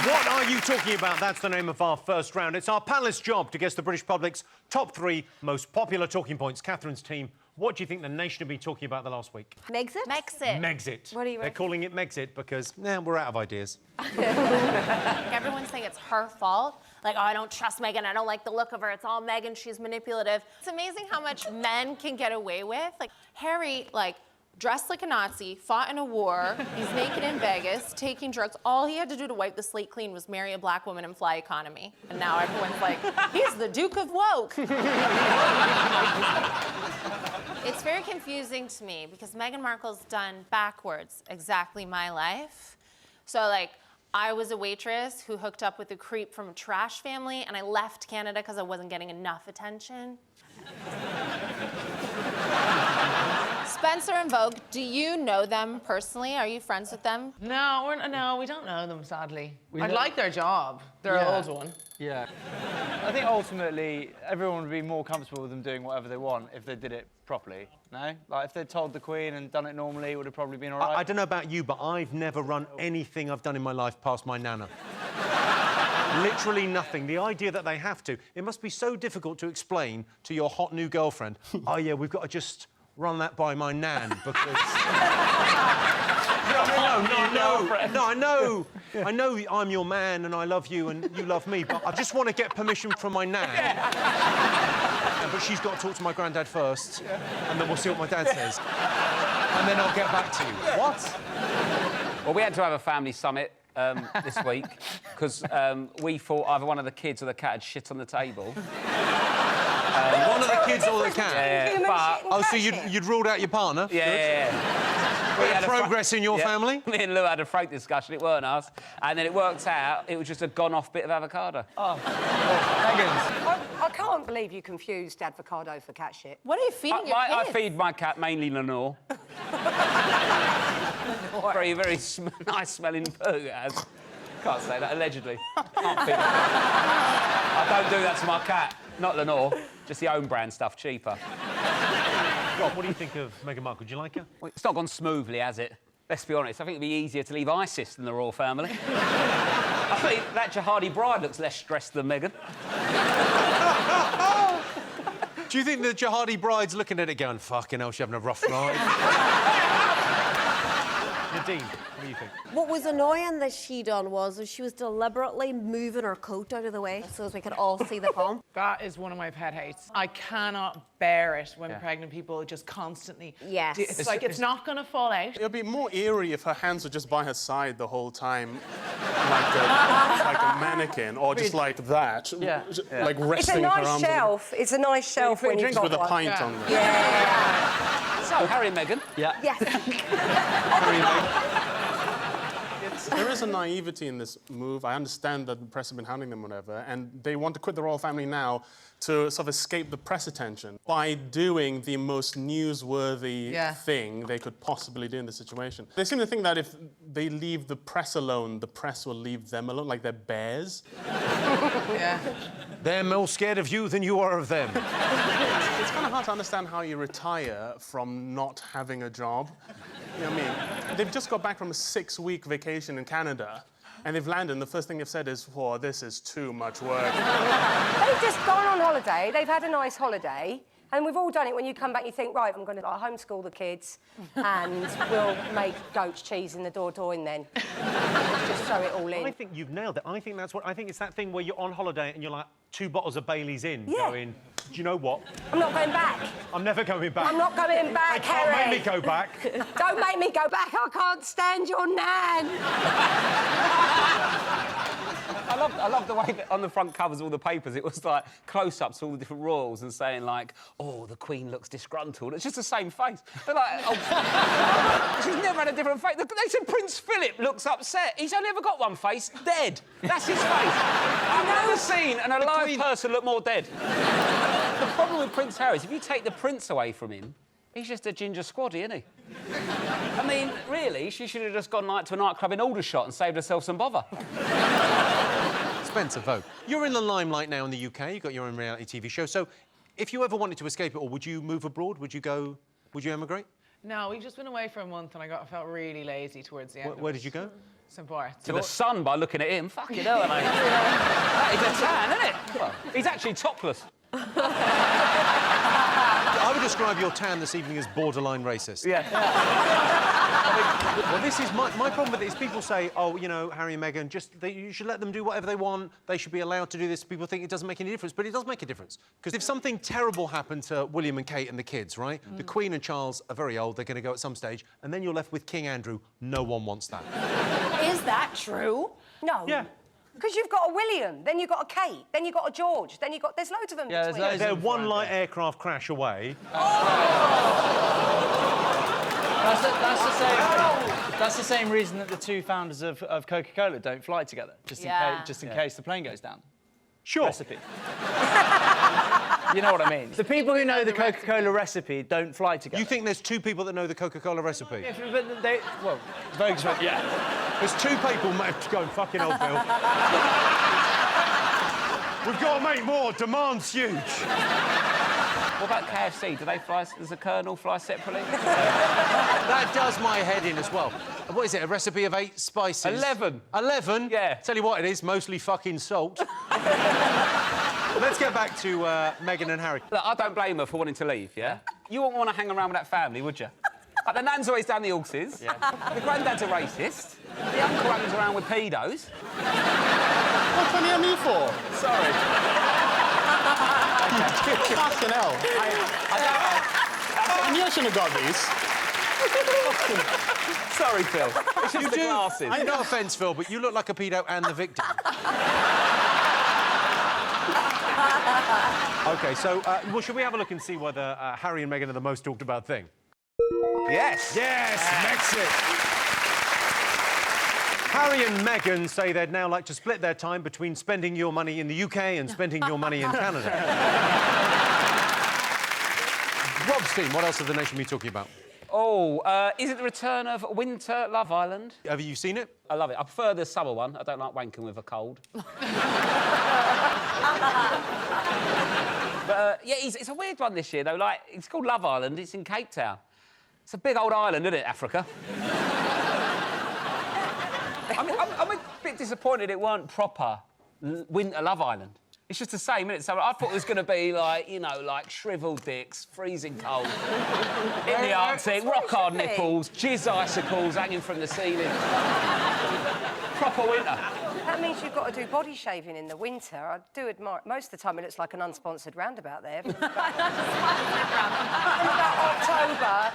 What are you talking about? That's the name of our first round. It's our panellists' job to guess the British public's top 3 most popular talking points. Catherine's team, what do you think the nation have been talking about the last week? Megxit? Megxit. Megxit. What do you They're reckon? calling it Megxit because, we're out of ideas. Everyone's saying it's her fault. Like, oh, I don't trust Meghan. I don't like the look of her. It's all Meghan. She's manipulative. It's amazing how much men can get away with. Like, Harry, dressed like a Nazi, fought in a war, he's naked in Vegas, taking drugs. All he had to do to wipe the slate clean was marry a black woman and fly economy. And now everyone's like, he's the Duke of Woke. It's very confusing to me because Meghan Markle's done backwards exactly my life. So, I was a waitress who hooked up with a creep from a trash family, and I left Canada because I wasn't getting enough attention. Spencer and Vogue, do you know them personally? Are you friends with them? No, we don't know them, sadly. I like their job. They're an old one. Yeah. I think ultimately everyone would be more comfortable with them doing whatever they want if they did it properly, no? If they'd told the Queen and done it normally, it would have probably been all right. I don't know about you, but I've never run anything I've done in my life past my nana. Literally nothing. The idea that they have to, it must be so difficult to explain to your hot new girlfriend, oh, yeah, we've got to just run that by my nan because... No, I know. I know I'm your man and I love you and you love me, but I just want to get permission from my nan. But she's got to talk to my granddad first, and then we'll see what my dad says. And then I'll get back to you. What? Well, we had to have a family summit this week because we thought either one of the kids or the cat had shit on the table. One of the kids or the cat? Yeah, but... Oh, so you'd ruled out your partner? Yeah. Progress in your family? Me and Lou had a frank discussion, it weren't us. And then it worked out, it was just a gone-off bit of avocado. Oh. Megan. I can't believe you confused avocado for cat shit. What are you feeding your I kids? feed my cat mainly Lenore. Very, very nice-smelling poo it has. Can't say that, allegedly. Can't feed it. I don't do that to my cat. Not Lenore, just the own brand stuff, cheaper. Rob, what do you think of Meghan Markle? Do you like her? Well, it's not gone smoothly, has it? Let's be honest, I think it'd be easier to leave ISIS than the royal family. I think that jihadi bride looks less stressed than Meghan. Do you think the jihadi bride's looking at it going, fucking hell, she's having a rough ride? Nadine, what do you think? What was annoying that she done was she was deliberately moving her coat out of the way so as we could all see the palm. That is one of my pet hates. I cannot bear it when pregnant people just constantly... Yes. It's like, it's not going to fall out. It would be more eerie if her hands were just by her side the whole time, like a mannequin, or just like that, like resting her arms. It's a nice shelf when you've got with a one. pint on there. Yeah. So, Harry and Meghan. Yeah. Yes. There is a naivety in this move. I understand that the press have been hounding them, whatever, and they want to quit the royal family now to sort of escape the press attention by doing the most newsworthy thing they could possibly do in this situation. They seem to think that if they leave the press alone, the press will leave them alone, like they're bears. Yeah. They're more scared of you than you are of them. It's kind of hard to understand how you retire from not having a job. You know what I mean? They've just got back from a 6-week vacation in Canada, and they've landed, and the first thing they've said is, "Whoa, this is too much work." They've just gone on holiday. They've had a nice holiday. And we've all done it when you come back, you think, right, I'm going to homeschool the kids and we'll make goat's cheese in the Dordogne then. Just throw it all in. I think you've nailed it. I think it's that thing where you're on holiday and you're like 2 bottles of Baileys in, going, do you know what? I'm not going back. I'm never going back. I'm not going back, They can't Harry. make me go back. Don't make me go back. I can't stand your nan. I love the way that on the front covers of all the papers it was like close-ups to all the different royals and saying like, oh, the Queen looks disgruntled. It's just the same face. They're like, oh, she's never had a different face. They said Prince Philip looks upset. He's only ever got one face, dead. That's his face. I've never seen an alive person look more dead. The problem with Prince Harry is if you take the Prince away from him, he's just a ginger squaddy, isn't he? I mean, really, she should have just gone to a nightclub in Aldershot and saved herself some bother. Spencer, vote. You're in the limelight now in the UK. You've got your own reality TV show. So, if you ever wanted to escape it all, would you move abroad? Would you emigrate? No, we've just been away for a month and I felt really lazy towards the end. Where did you go? St. Bart's. To the sun by looking at him. Fucking hell, mate. That is a tan, isn't it? Well, he's actually topless. I would describe your tan this evening as borderline racist. Yeah. Well, this is my problem with it is people say, oh, you know, Harry and Meghan, you should let them do whatever they want. They should be allowed to do this. People think it doesn't make any difference, but it does make a difference. Because if something terrible happened to William and Kate and the kids, right? The Queen and Charles are very old. They're going to go at some stage. And then you're left with King Andrew. No one wants that. Is that true? No. Yeah. Because you've got a William, then you've got a Kate, then you've got a George, then you've got... There's loads of them between. They're one light aircraft crash away. That's the same reason that the 2 founders of Coca-Cola don't fly together, just in case the plane goes down. Sure. Recipe. You know what I mean? The people who know the Coca-Cola recipe don't fly together. You think there's 2 people that know the Coca-Cola recipe? But they... Well, Volkswagen... Yeah. There's 2 people going, fucking hell, Bill. We've got to make more. Demand's huge. What about KFC? Do they fly... Does the Colonel fly separately? That does my head in as well. What is it, a recipe of 8 spices? 11. 11? Yeah. Tell you what it is, mostly fucking salt. Let's get back to Meghan and Harry. Look, I don't blame her for wanting to leave, yeah? You wouldn't want to hang around with that family, would you? Like, the nan's always down the horses. Yeah. The granddad's a racist. The uncle hangs around with pedos. What funny am you for? Sorry. Fucking hell. I knew I shouldn't have got these. Sorry, Phil. It's just the glasses. No offence, Phil, but you look like a pedo and the victim. OK, so, well, should we have a look and see whether Harry and Meghan are the most talked about thing? Yes. Yes, Megxit. Harry and Meghan say they'd now like to split their time between spending your money in the UK and spending your money in Canada. Rob's team, what else have the nation been talking about? Oh, is it the return of Winter Love Island? Have you seen it? I love it. I prefer the summer one. I don't like wanking with a cold. But, yeah, it's a weird one this year, though. Like, it's called Love Island. It's in Cape Town. It's a big old island, isn't it, Africa? I mean, I'm a bit disappointed it weren't proper Winter Love Island. It's just the same, isn't it? So I thought it was going to be like, you know, like shriveled dicks, freezing cold, in the Arctic, rock-hard nipples, jizz icicles hanging from the ceiling. Proper winter. That means you've got to do body shaving in the winter. I do admire it. Most of the time it looks like an unsponsored roundabout there. From about October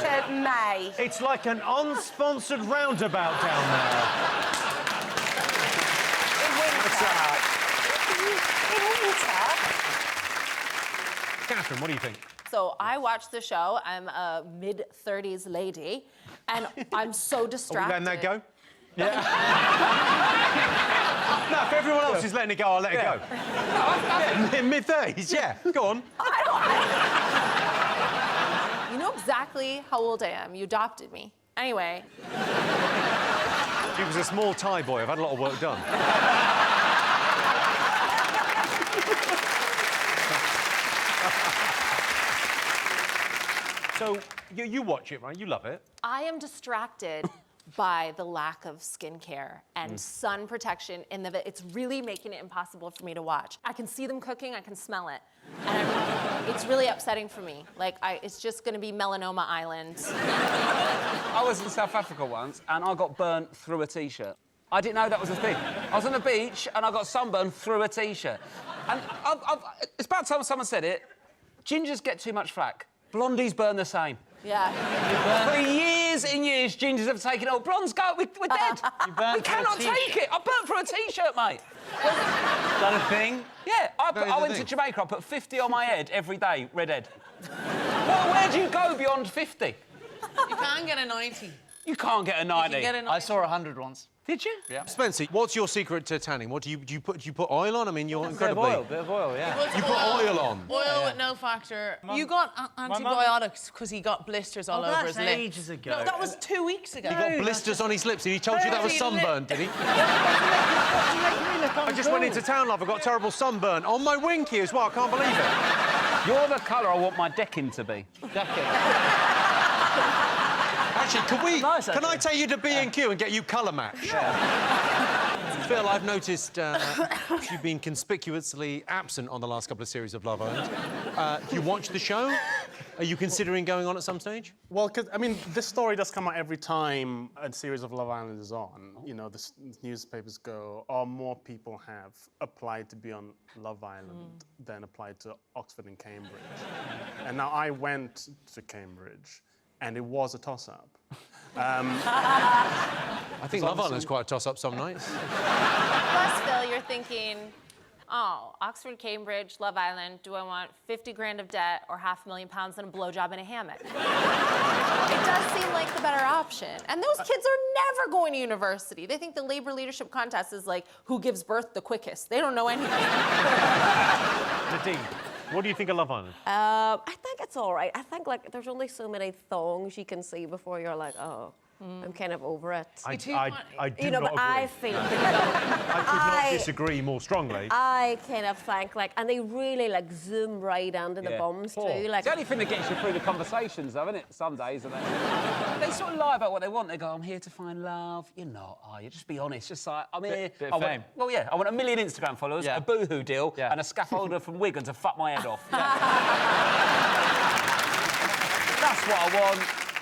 to May. It's like an unsponsored roundabout down there. In winter. In winter. Catherine, what do you think? So I watched the show. I'm a mid-30s lady, and I'm so distracted. Are we letting that go? Yeah. No, if everyone else is letting it go, I'll let it go. Yeah, mid-30s, yeah. Go on. You know exactly how old I am. You adopted me. Anyway. He was a small Thai boy. I've had a lot of work done. So, you watch it, right? You love it. I am distracted by the lack of skincare and sun protection in the... It's really making it impossible for me to watch. I can see them cooking, I can smell it. And it's really upsetting for me. Like, it's just going to be Melanoma Island. I was in South Africa once, and I got burnt through a T-shirt. I didn't know that was a thing. I was on the beach, and I got sunburned through a T-shirt. And it's about time someone said it. Gingers get too much flack. Blondies burn the same. Yeah. For years and years, gingers have taken it. Oh, blondes go, we're dead. We cannot take it. I burnt through a T-shirt, mate. Is that a thing? Yeah, I went to Jamaica, I put 50 on my head every day, redhead. Well, where do you go beyond 50? You can't get a 90. You can't get a 90. You can get a 90. I saw 100 once. Did you? Yeah. Spencer, what's your secret to tanning? What do you put oil on? I mean, you're incredibly... Bit of oil, yeah. You put oil on? Oil with no factor. You got antibiotics because he got blisters all over his lip. Ages ago. No, that was 2 weeks ago. He got blisters on his lips and he told you that was sunburn, did he? I just went into town, love. I got terrible sunburn on my winky as well. I can't believe it. You're the colour I want my decking to be. Decking. Actually, can I take you to B&Q and get you colour match? Yeah. Phil, I've noticed you've been conspicuously absent on the last couple of series of Love Island. You watched the show? Are you considering going on at some stage? Well, because, I mean, this story does come out every time a series of Love Island is on. You know, the newspapers go, oh, more people have applied to be on Love Island than applied to Oxford and Cambridge. And now I went to Cambridge, and it was a toss-up. I think Love Island's quite a toss-up some nights. Plus, Phil, you're thinking, oh, Oxford, Cambridge, Love Island, do I want 50 grand of debt or £500,000 and a blowjob in a hammock? It does seem like the better option. And those kids are never going to university. They think the Labour leadership contest is like who gives birth the quickest. They don't know anything. Nadine, what do you think of Love Island? I think it's all right. I think, like, there's only so many thongs you can see before you're like, oh, I'm kind of over it. I do you know, not but agree. I feel... I could not disagree more strongly. I kind of think, like, and they really, like, zoom right into the bums, too. Like, it's the only thing that gets you through the conversations, though, isn't it? Some days, and they sort of lie about what they want. They go, I'm here to find love. You're not, are you? Just be honest. Just like, I'm here... Bit of fame. Well, yeah, I want 1 million Instagram followers, a boohoo deal, and a scaffolder from Wigan to fuck my head off. That's what I want.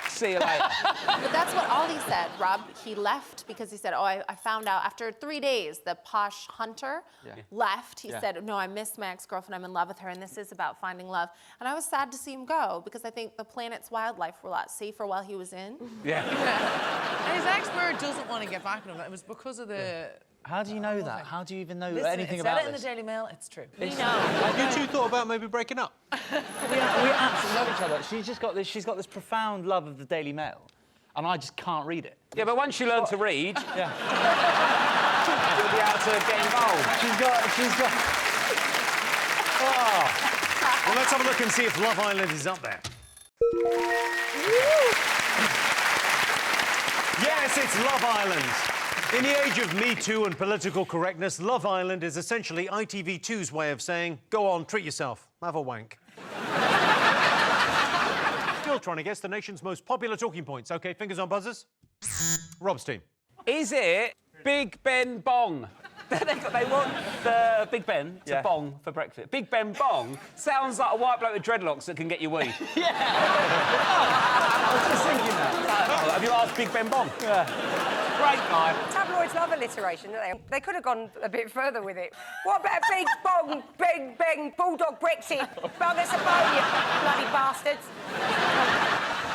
See you later. But that's what Ollie said, Rob. He left because he said, oh, I found out after 3 days, the posh hunter left. He said, no, I miss my ex-girlfriend. I'm in love with her, and this is about finding love. And I was sad to see him go because I think the planet's wildlife were a lot safer while he was in. Yeah. And his ex-bird doesn't want to get back at him. It was because of the... How do you know that? How do you even know Listen, anything it about said it in this? the Daily Mail. It's true. You two thought about maybe breaking up? We absolutely love each other. She's got this profound love of the Daily Mail, and I just can't read it. Yeah, but once you learn to read, yeah, you'll be able to get involved. She's got. Oh. Well, let's have a look and see if Love Island is up there. Yes, it's Love Island. In the age of Me Too and political correctness, Love Island is essentially ITV2's way of saying, go on, treat yourself, have a wank. Still trying to guess the nation's most popular talking points. OK, fingers on buzzers. Rob's team. Is it Big Ben Bong? They want the Big Ben to bong for breakfast. Big Ben Bong sounds like a white bloke with dreadlocks that can get you weed. Yeah. I was just thinking that. Have you asked Big Ben Bong? Yeah. Great guy. Tabloids love alliteration, don't they? They could have gone a bit further with it. What about Big Bong, Big Bang, Bulldog Brexit? Bugger Sabone, you bloody bastards.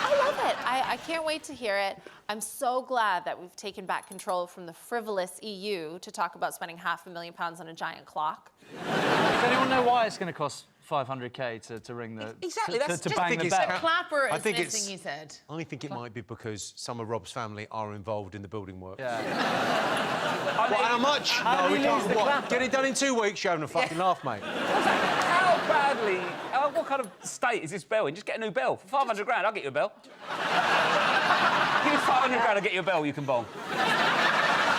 I love it. I can't wait to hear it. I'm so glad that we've taken back control from the frivolous EU to talk about spending £500,000 on a giant clock. Does anyone know why it's going to cost 500k to ring the... Exactly, that's to just bang the bell? clapper I is think missing, he said. I think it might be because some of Rob's family are involved in the building work. Yeah. How much? How do you lose the clapper? Get it done in 2 weeks, you're having a fucking laugh, mate. How badly... what kind of state is this bell in? Just get a new bell. For 500 grand, I'll get you a bell. Give me 500 grand, I'll get you a bell you can bong.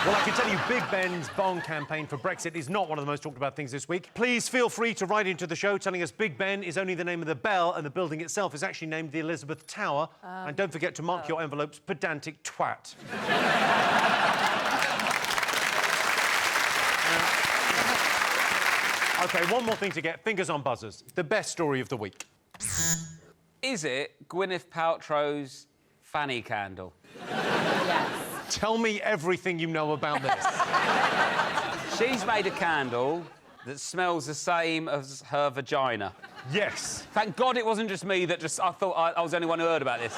Well, I can tell you Big Ben's bong campaign for Brexit is not one of the most talked about things this week. Please feel free to write into the show telling us Big Ben is only the name of the bell and the building itself is actually named the Elizabeth Tower. And don't forget to mark your envelopes pedantic twat. OK, one more thing to get. Fingers on buzzers. The best story of the week. Is it Gwyneth Paltrow's fanny candle? Yes. Tell me everything you know about this. She's made a candle that smells the same as her vagina. Yes. Thank God it wasn't just me that I thought I was the only one who heard about this.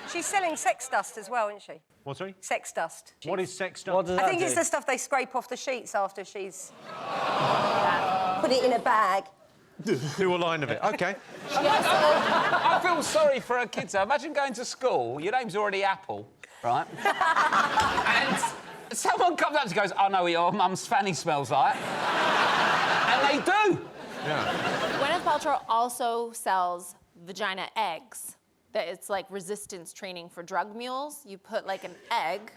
She's selling sex dust as well, isn't she? What, sorry? Sex dust. What is sex dust? What does I that think do? it's the stuff they scrape off the sheets after she's... put it in a bag. Do a line of it. OK. I feel sorry for her kids. Imagine going to school, your name's already Apple, right? And someone comes up and goes, I know what your mum's fanny smells like. And they do. Yeah. Gwyneth Paltrow also sells vagina eggs. That it's like resistance training for drug mules. You put like an egg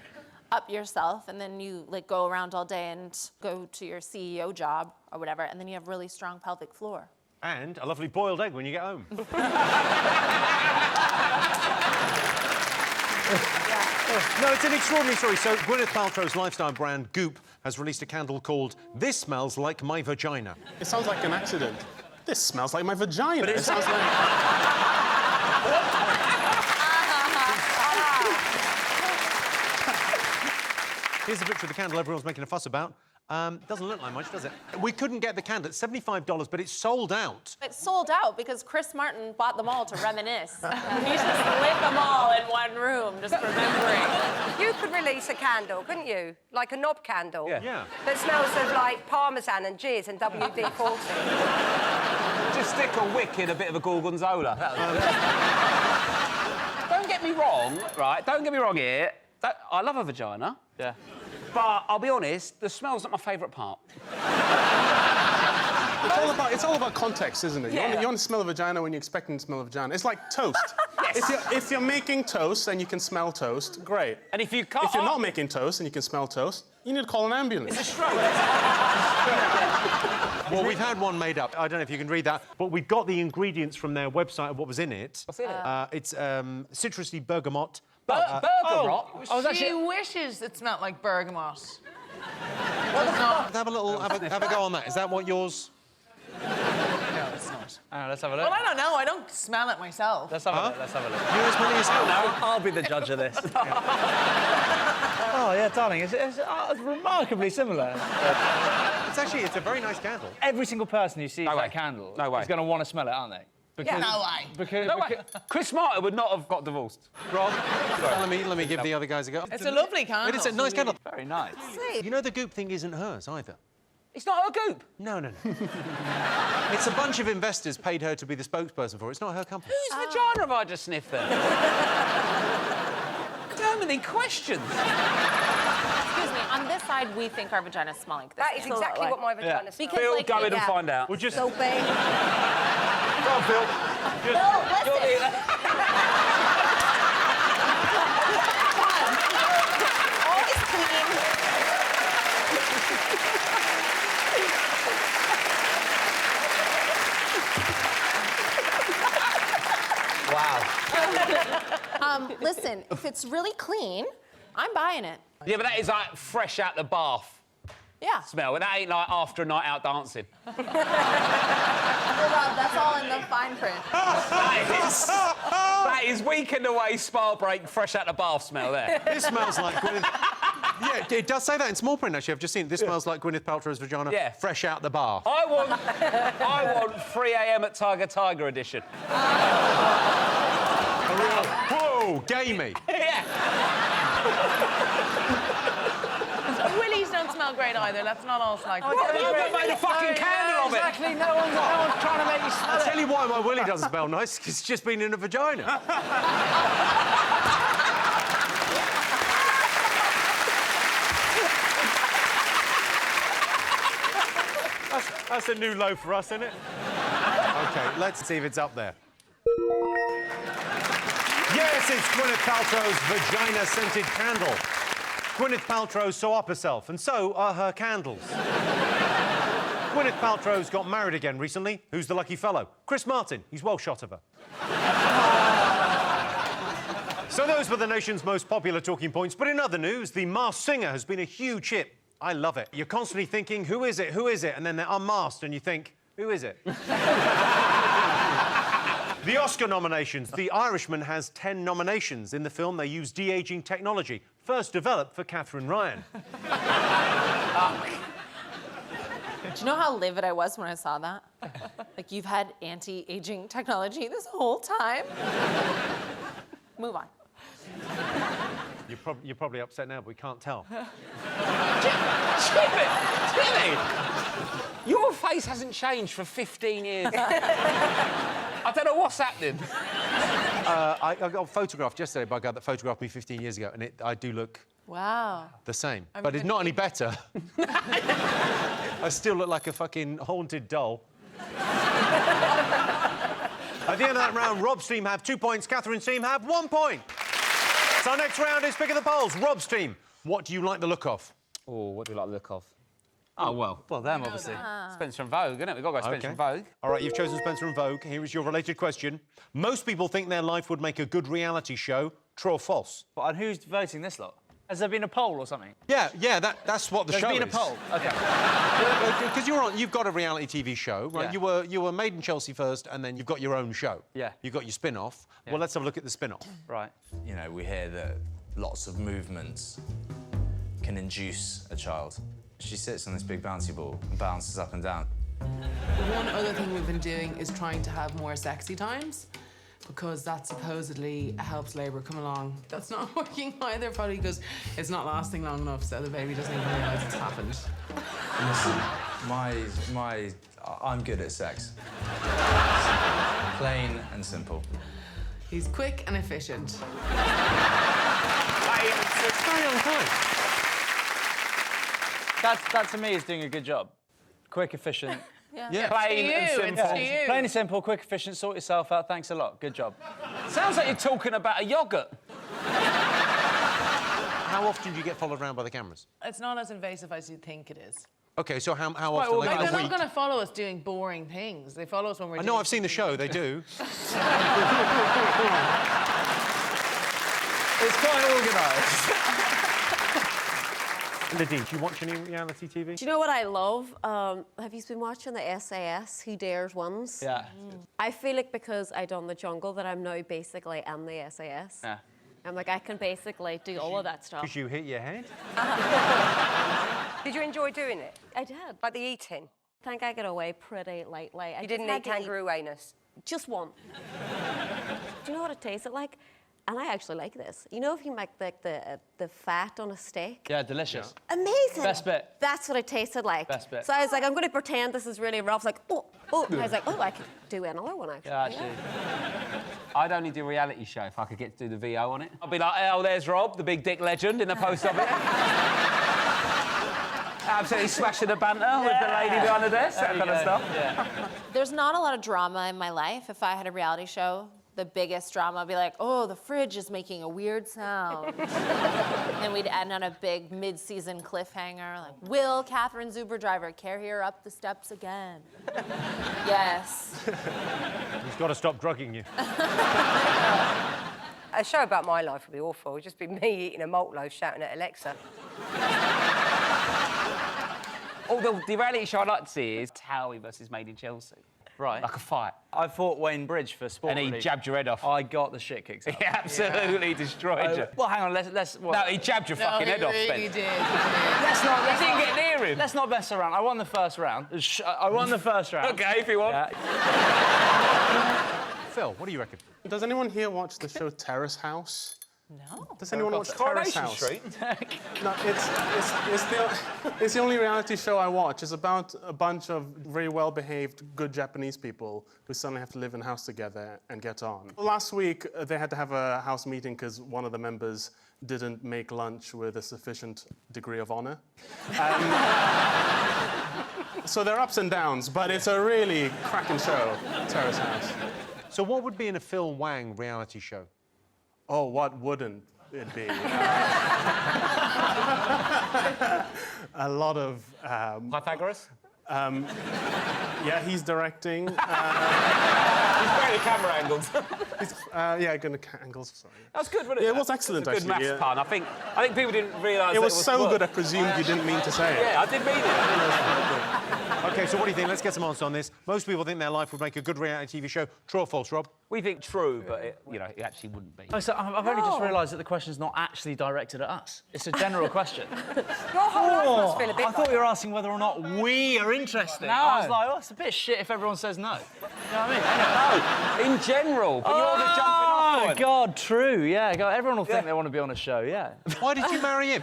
up yourself and then you like go around all day and go to your CEO job or whatever, and then you have really strong pelvic floor. And a lovely boiled egg when you get home. No, it's an extraordinary story. So Gwyneth Paltrow's lifestyle brand Goop has released a candle called This Smells Like My Vagina. It sounds like an accident. This smells like my vagina. But it sounds like... Here's a picture of the candle everyone's making a fuss about. Doesn't look like much, does it? We couldn't get the candle. It's $75, but it's sold out. It's sold out because Chris Martin bought them all to reminisce. He just lit them all in one room, just remembering. You could release a candle, couldn't you? Like a knob candle. Yeah. That smells of, like, Parmesan and jizz and WD-40. Just stick a wick in a bit of a gorgonzola. Don't get me wrong, right? Don't get me wrong here. I love a vagina. Yeah. But I'll be honest, the smell's not my favourite part. It's all about context, isn't it? Yeah. You want to smell a vagina when you're expecting to smell a vagina. It's like toast. Yes. If you're making toast and you can smell toast, great. And if you can't... If you're not making toast and you can smell toast, you need to call an ambulance. It's a stroke. Well, we've had one made up. I don't know if you can read that, but we've got the ingredients from their website of what was in it. What's in it? It's citrusy bergamot. Bergamot? She wishes it smelled like bergamot. Have a go on that. Is that what yours? No, it's not. Let's have a look. Well, I don't know. I don't smell it myself. Let's have a look. Let's have a look. You as many as I'll be the judge of this. Oh, yeah, darling, it's remarkably similar. It's a very nice candle. Every single person who sees that candle is going to want to smell it, aren't they? Because, No way. No way. Chris Martin would not have got divorced. Rob, let me give the other guys a go. It's a lovely candle. It is a nice candle. very nice. You know the goop thing isn't hers either. It's not her goop. No. It's a bunch of investors paid her to be the spokesperson for it. It's not her company. Whose vagina have I just sniffed there? So many questions. Excuse me, on this side, we think our vaginas smell like this. That is exactly what my vagina smells Because, Phil, like, go in and find out. We'll just... Soapy. Go on, Phil. Phil, listen. Always clean. Wow. Listen, if it's really clean, I'm buying it. Yeah, but that is like fresh out the bath Yeah. smell. That ain't like after a night out dancing. Hold on, that's all in the fine print. That is weekend away spa break, fresh out the bath smell there. This smells like Gwyneth... Yeah, it does say that in small print, actually. I've just seen it. This smells like Gwyneth Paltrow's vagina, fresh out the bath. I want 3 a.m. at Tiger edition. Whoa, gamey. Yeah. Willies don't smell great either. Let's not all slag. I've made a fucking candle of it. Exactly, no one's trying to make you smell I'll tell you why my willy doesn't smell nice, because it's just been in a vagina. That's a new low for us, isn't it? OK, let's see if it's up there. Yes, it's Gwyneth Paltrow's vagina-scented candle. Gwyneth Paltrow so up herself, and so are her candles. Gwyneth Paltrow's got married again recently. Who's the lucky fellow? Chris Martin. He's well shot of her. So those were the nation's most popular talking points. But in other news, The Masked Singer has been a huge hit. I love it. You're constantly thinking, who is it? Who is it? And then they're unmasked, and you think, who is it? The Oscar nominations. The Irishman has 10 nominations. In the film, they use de-aging technology, first developed for Catherine Ryan. Do you know how livid I was when I saw that? Like, you've had anti-aging technology this whole time? Move on. You're probably upset now, but we can't tell. Jimmy! Your face hasn't changed for 15 years. I don't know what's happening. I got photographed yesterday by a guy that photographed me 15 years ago, and I do look Wow. the same. But it's not any better. I still look like a fucking haunted doll. At the end of that round, Rob's team have 2 points, Catherine's team have 1 point. So our next round is Pick of the Polls. Rob's team, what do you like the look of? Oh, what do you like the look of? Oh, well. Well, them, obviously. Spencer and Vogue, isn't it? We've got to go Spencer and Vogue. All right, you've chosen Spencer and Vogue. Here is your related question. Most people think their life would make a good reality show. True or false? But and who's voting this lot? Has there been a poll or something? Yeah, that's what the show is. There's been a poll. OK. Because you've got a reality TV show, right? Yeah. You were made in Chelsea first, and then you've got your own show. Yeah. You've got your spin-off. Yeah. Well, let's have a look at the spin-off. Right. You know, we hear that lots of movements can induce a child. She sits on this big bouncy ball and bounces up and down. One other thing we've been doing is trying to have more sexy times, because that supposedly helps labour come along. That's not working either, probably because it's not lasting long enough, so the baby doesn't even realise it's happened. Listen, I'm good at sex. Plain and simple. He's quick and efficient. Very on time. That to me is doing a good job. Quick, efficient. Yeah. Plain and simple. Plain and simple, quick, efficient, sort yourself out. Thanks a lot. Good job. Sounds like you're talking about a yoghurt. How often do you get followed around by the cameras? It's not as invasive as you think it is. OK, so how often? Like, Like they're a not week? going to follow us doing boring things. They follow us when we're I doing... know, I've seen the show, they do. It's quite organised. Nadine, do you watch any reality TV? Do you know what I love? Have you been watching the SAS Who Dares ones? Yeah. I feel like because I done the jungle that I'm now basically in the SAS. Yeah. I'm like, I can basically do all of that stuff. Because you hit your head? Did you enjoy doing it? I did. Like the eating? I think I got away pretty lightly. You didn't eat kangaroo anus? just one. Do you know what it tasted like? And I actually like this. You know if you make like the fat on a steak? Yeah, delicious. Amazing. Best bit. That's what it tasted like. Best bit. So I was like, I'm going to pretend this is really rough. Like, oh. And I was like, oh, I could do another one actually. Yeah, actually. I'd only do a reality show if I could get to do the VO on it. I'd be like, oh, there's Rob, the big dick legend in the post of it. Absolutely smashing the banter with the lady behind the desk, that kind of stuff. Yeah. There's not a lot of drama in my life. If I had a reality show, the biggest drama would be like, oh, the fridge is making a weird sound. And we'd end on a big mid-season cliffhanger, like, will Catherine's Uber driver carry her up the steps again? Yes. He's got to stop drugging you. A show about my life would be awful. It'd just be me eating a malt loaf shouting at Alexa. Oh, the reality show I'd like to see is Towie versus Made in Chelsea. Right. Like a fight. I fought Wayne Bridge for sport. And he Relief. jabbed your head off. I got the shit kicked out. He absolutely destroyed you. Well, hang on, let's... What? No, he jabbed your fucking head off, Ben. He did. Let's not... He didn't get near him. Let's not mess around. I won the first round. I won the first round. OK, if you want. Phil, what do you reckon? Does anyone here watch the show Terrace House? No. Does anyone watch Terrace Coronation House? Street. No, it's the only reality show I watch. It's about a bunch of very well-behaved, good Japanese people who suddenly have to live in a house together and get on. Last week, they had to have a house meeting because one of the members didn't make lunch with a sufficient degree of honor. So there are ups and downs, but it's a really cracking show, Terrace House. So what would be in a Phil Wang reality show? Oh, what wouldn't it be? A lot of... Pythagoras? Yeah, he's directing. He's great at camera angles. Yeah, good angles, sorry. That's good, wasn't it? Yeah, it was excellent, It was a good actually, maths yeah. pun. I think people didn't realise It was so work. good, I presumed you didn't mean to say it. Yeah, I did mean it. OK, so what do you think? Let's get some answers on this. Most people think their life would make a good reality TV show. True or false, Rob? We think true, but it actually wouldn't be. Oh, so I've only just realised that the question's not actually directed at us. It's a general question. Your whole life must feel a bit I thought you were asking whether or not we are interested. No. I was like, oh, it's a bit shit if everyone says no. You know what I mean? No, in general, but you're the jumping off point. Oh, God, true, yeah. God, everyone will think they want to be on a show, yeah. Why did you marry him?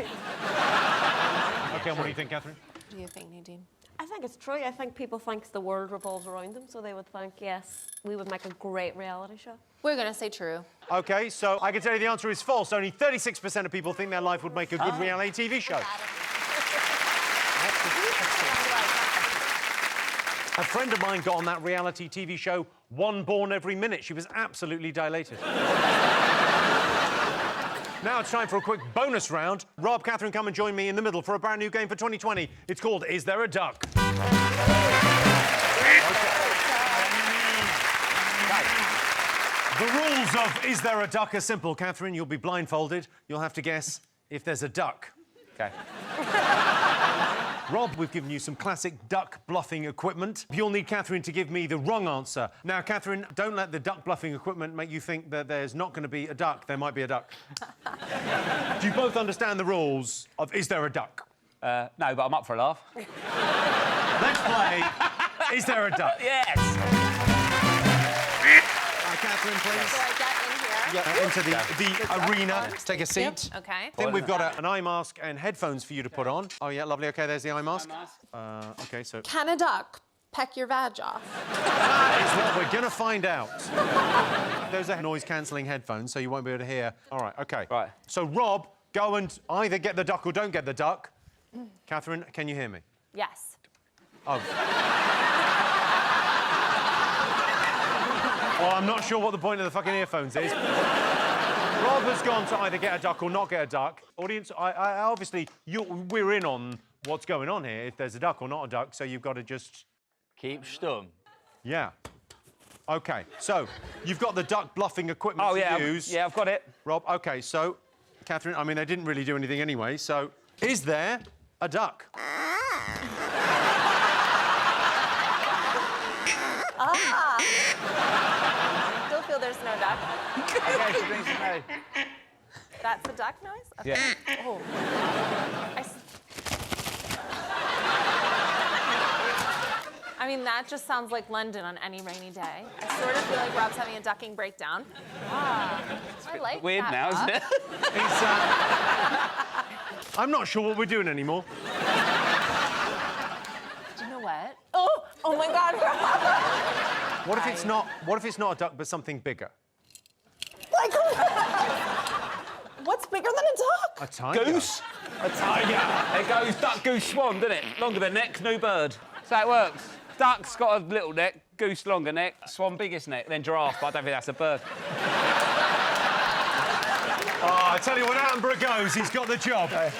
OK, and what do you think, Catherine? What do you think, Nadine? I think it's true. I think people think the world revolves around them, so they would think, yes, we would make a great reality show. We're going to say true. OK, so I can tell you the answer is false. Only 36% of people think their life would make a good reality TV show. A friend of mine got on that reality TV show, One Born Every Minute. She was absolutely dilated. Now it's time for a quick bonus round. Rob, Catherine, come and join me in the middle for a brand new game for 2020. It's called Is There a Duck? The rules of Is There a Duck are simple. Catherine, you'll be blindfolded. You'll have to guess if there's a duck. OK. Rob, we've given you some classic duck bluffing equipment. You'll need Catherine to give me the wrong answer. Now, Catherine, don't let the duck bluffing equipment make you think that there's not going to be a duck. There might be a duck. Do you both understand the rules of Is There a Duck? No, but I'm up for a laugh. Let's play Is There a Duck? Yes! Catherine, please. So I get in here. Into the arena. Take a seat. Yep. OK. I think we've got an eye mask and headphones for you to put on. Oh, yeah, lovely. OK, there's the eye mask. OK, so... Can a duck peck your vag off? That is what we're going to find out. Those are noise-cancelling headphones, so you won't be able to hear. All right, OK. Right. So, Rob, go and either get the duck or don't get the duck. Catherine, can you hear me? Yes. Oh. Well, I'm not sure what the point of the fucking earphones is. Rob has gone to either get a duck or not get a duck. Audience, obviously, we're in on what's going on here, if there's a duck or not a duck, so you've got to just... Keep stum. Yeah. OK, so you've got the duck bluffing equipment to use. Yeah, I've got it. Rob, OK, so, Catherine, I mean, they didn't really do anything anyway, so is there a duck? Still feel there's no duck. OK, she thinks no. That's the duck noise? Okay. Yeah. Oh. I'm mean, that just sounds like London on any rainy day. I sort of feel like Rob's having a ducking breakdown. Ah, I like Weird that, now, isn't Bob. it? I'm not sure what we're doing anymore. Do you know what? Oh my God, Rob. What if it's not a duck, but something bigger? Like, what's bigger than a duck? A tiger. Goose? A tiger. It goes duck, goose, swan, doesn't it? Longer the neck, new bird. That's how it works. Duck's got a little neck, goose longer neck, swan biggest neck, then giraffe, but I don't think that's a bird. Oh, I tell you what, Attenborough goes, he's got the job. Right.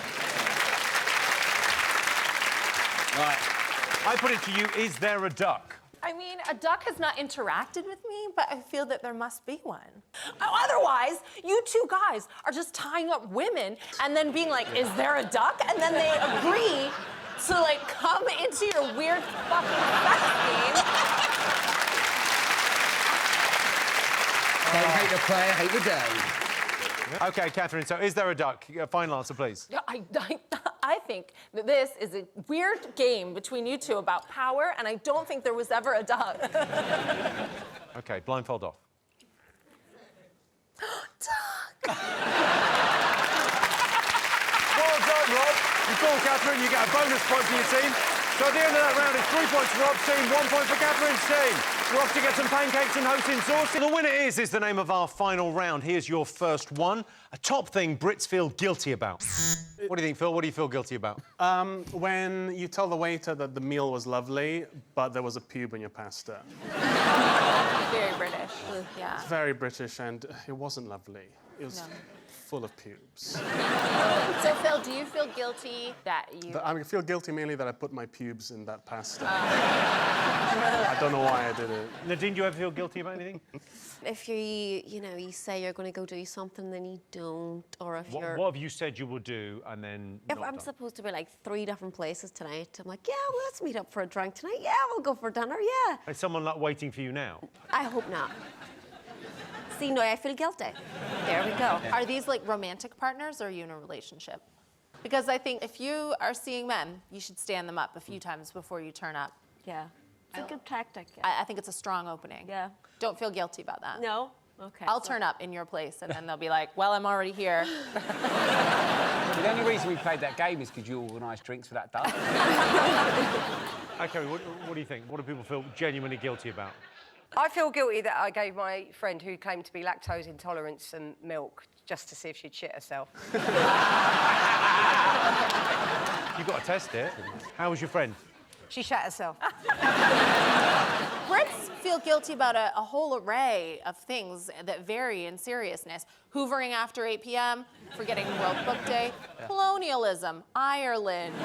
I put it to you, is there a duck? I mean, a duck has not interacted with me, but I feel that there must be one. Otherwise, you two guys are just tying up women and then being like, is there a duck? And then they agree to, like, come into your weird fucking sex game. Don't hate the player, hate the day. OK, Catherine, so is there a duck? Final answer, please. I think that this is a weird game between you two about power, and I don't think there was ever a duck. OK, blindfold off. Duck! Well done, Rob. You call Catherine, you get a bonus point for your team. So at the end of that round, it's 3 points for Rob's team, 1 point for Catherine's team. You're off to get some pancakes and hosting sauce. The winner is the name of our final round. Here's your first one. A top thing Brits feel guilty about. What do you think, Phil? What do you feel guilty about? When you tell the waiter that the meal was lovely, but there was a pube in your pasta. Very British, yeah. It's very British, and it wasn't lovely. It was full of pubes. So, Phil, do you feel guilty that you... I feel guilty mainly that I put my pubes in that pasta. I don't know why I did it. Nadine, do you ever feel guilty about anything? If you say you're going to go do something, then you don't, or if you're... What have you said you will do, and then If I'm supposed to be, like, 3 different places tonight, I'm like, yeah, well, let's meet up for a drink tonight. Yeah, we'll go for dinner, yeah. Is someone, like, waiting for you now? I hope not. See, now I feel guilty. There we go. Are these, like, romantic partners, or are you in a relationship? Because I think if you are seeing men, you should stand them up a few times before you turn up. Yeah. It's a good tactic. I think it's a strong opening. Yeah. Don't feel guilty about that. No? Okay. I'll turn up in your place, and then they'll be like, well, I'm already here. The only reason we played that game is because you organised drinks for that duck. OK, what do you think? What do people feel genuinely guilty about? I feel guilty that I gave my friend who claimed to be lactose intolerant some milk just to see if she'd shit herself. You've got to test it. How was your friend? She shat herself. Brits feel guilty about a whole array of things that vary in seriousness. Hoovering after 8 p.m., forgetting World Book Day, colonialism, Ireland.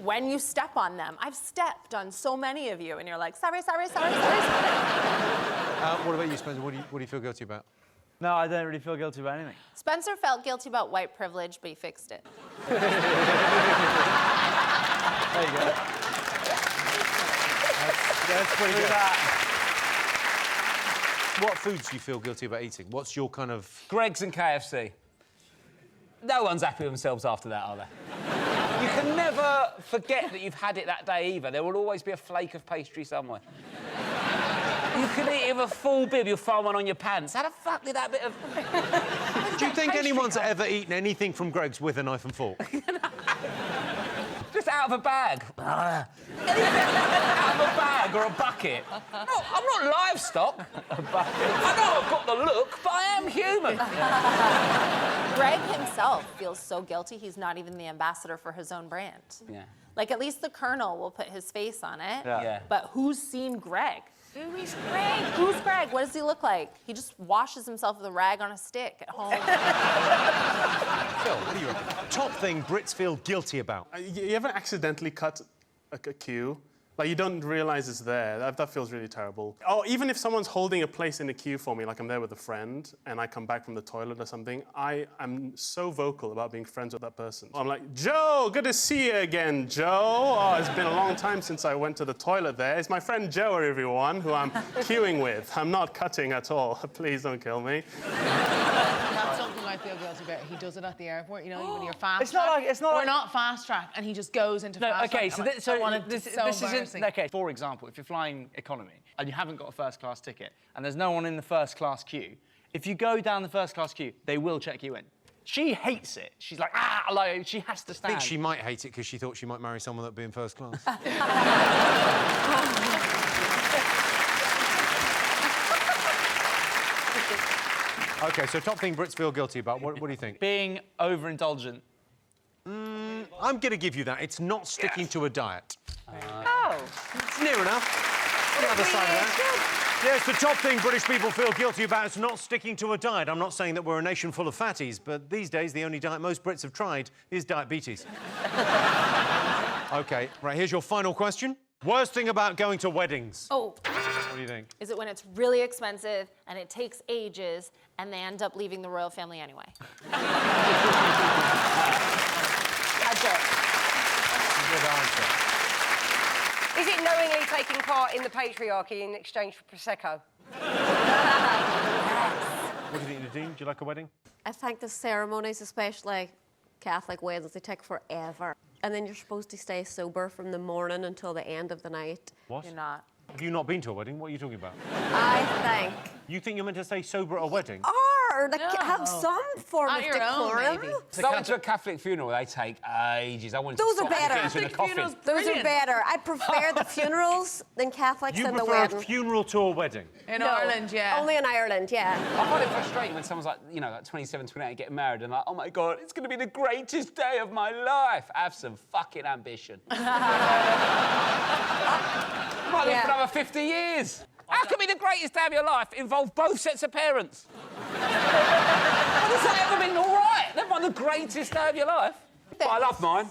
When you step on them. I've stepped on so many of you, and you're like, sorry. What about you, Spencer? What do you feel guilty about? No, I don't really feel guilty about anything. Spencer felt guilty about white privilege, but he fixed it. There you go. That's pretty good. What foods do you feel guilty about eating? What's your kind of... Greggs and KFC. No one's happy with themselves after that, are they? You can never forget that you've had it that day either. There will always be a flake of pastry somewhere. You can eat it with a full bib, you'll find one on your pants. How the fuck did that bit of... Do you think anyone's ever eaten anything from Greggs with a knife and fork? Just out of a bag. Out of a bag or a bucket. No, I'm not livestock. A bucket. I know I've got the look, but I am human. Greg himself feels so guilty he's not even the ambassador for his own brand. Yeah. Like, at least the Colonel will put his face on it. Yeah. But who's seen Greg? Who is Greg? Who's Greg? What does he look like? He just washes himself with a rag on a stick at home. Phil, what do you reckon? Top thing Brits feel guilty about? You ever accidentally cut a queue? Like, you don't realise it's there. That feels really terrible. Or even if someone's holding a place in the queue for me, like I'm there with a friend, and I come back from the toilet or something, I am so vocal about being friends with that person. I'm like, Joe, good to see you again, Joe. Oh, it's been a long time since I went to the toilet there. It's my friend Joe, everyone, who I'm queuing with. I'm not cutting at all. Please don't kill me. That's something I I feel guilty about. He does it at the airport, you know, when you're fast It's not track. like- it's not We're like- not fast track, and he just goes into fast Okay, track. this isn't... Okay, for example, if you're flying economy and you haven't got a first-class ticket and there's no one in the first-class queue, if you go down the first-class queue, they will check you in. She hates it. She's like, like, she has to I stand. think she might hate it because she thought she might marry someone that'd be in first class. OK, so top thing Brits feel guilty about. What do you think? Being overindulgent. I'm going to give you that. It's not sticking to a diet. Oh. It's near enough. The other side of that. Yes, the top thing British people feel guilty about is not sticking to a diet. I'm not saying that we're a nation full of fatties, but these days the only diet most Brits have tried is diabetes. OK, right, here's your final question. Worst thing about going to weddings? Oh. What do you think? Is it when it's really expensive and it takes ages and they end up leaving the royal family anyway? Good answer. Is it knowingly taking part in the patriarchy in exchange for Prosecco? What do you think, Nadine? Do you like a wedding? I think the ceremonies, especially Catholic weddings, they take forever. And then you're supposed to stay sober from the morning until the end of the night. What? You're not. Have you not been to a wedding? What are you talking about? I think. You think you're meant to stay sober at a wedding? Or like, have some form of decorum. Going to a Catholic funeral, they take ages. I want to Those are stop and better. get into the coffin. Those are better. I prefer the funerals than Catholics You and the prefer wedding. a funeral to a wedding? In Ireland, yeah. Only in Ireland, yeah. I find it frustrating when someone's like, you know, like 27, 28, getting married and like, oh my God, it's going to be the greatest day of my life. Have some fucking ambition. Might live for another 50 years. How can be the greatest day of your life involve both sets of parents? Has that ever been all right? Never mind the greatest day of your life. But I love mine.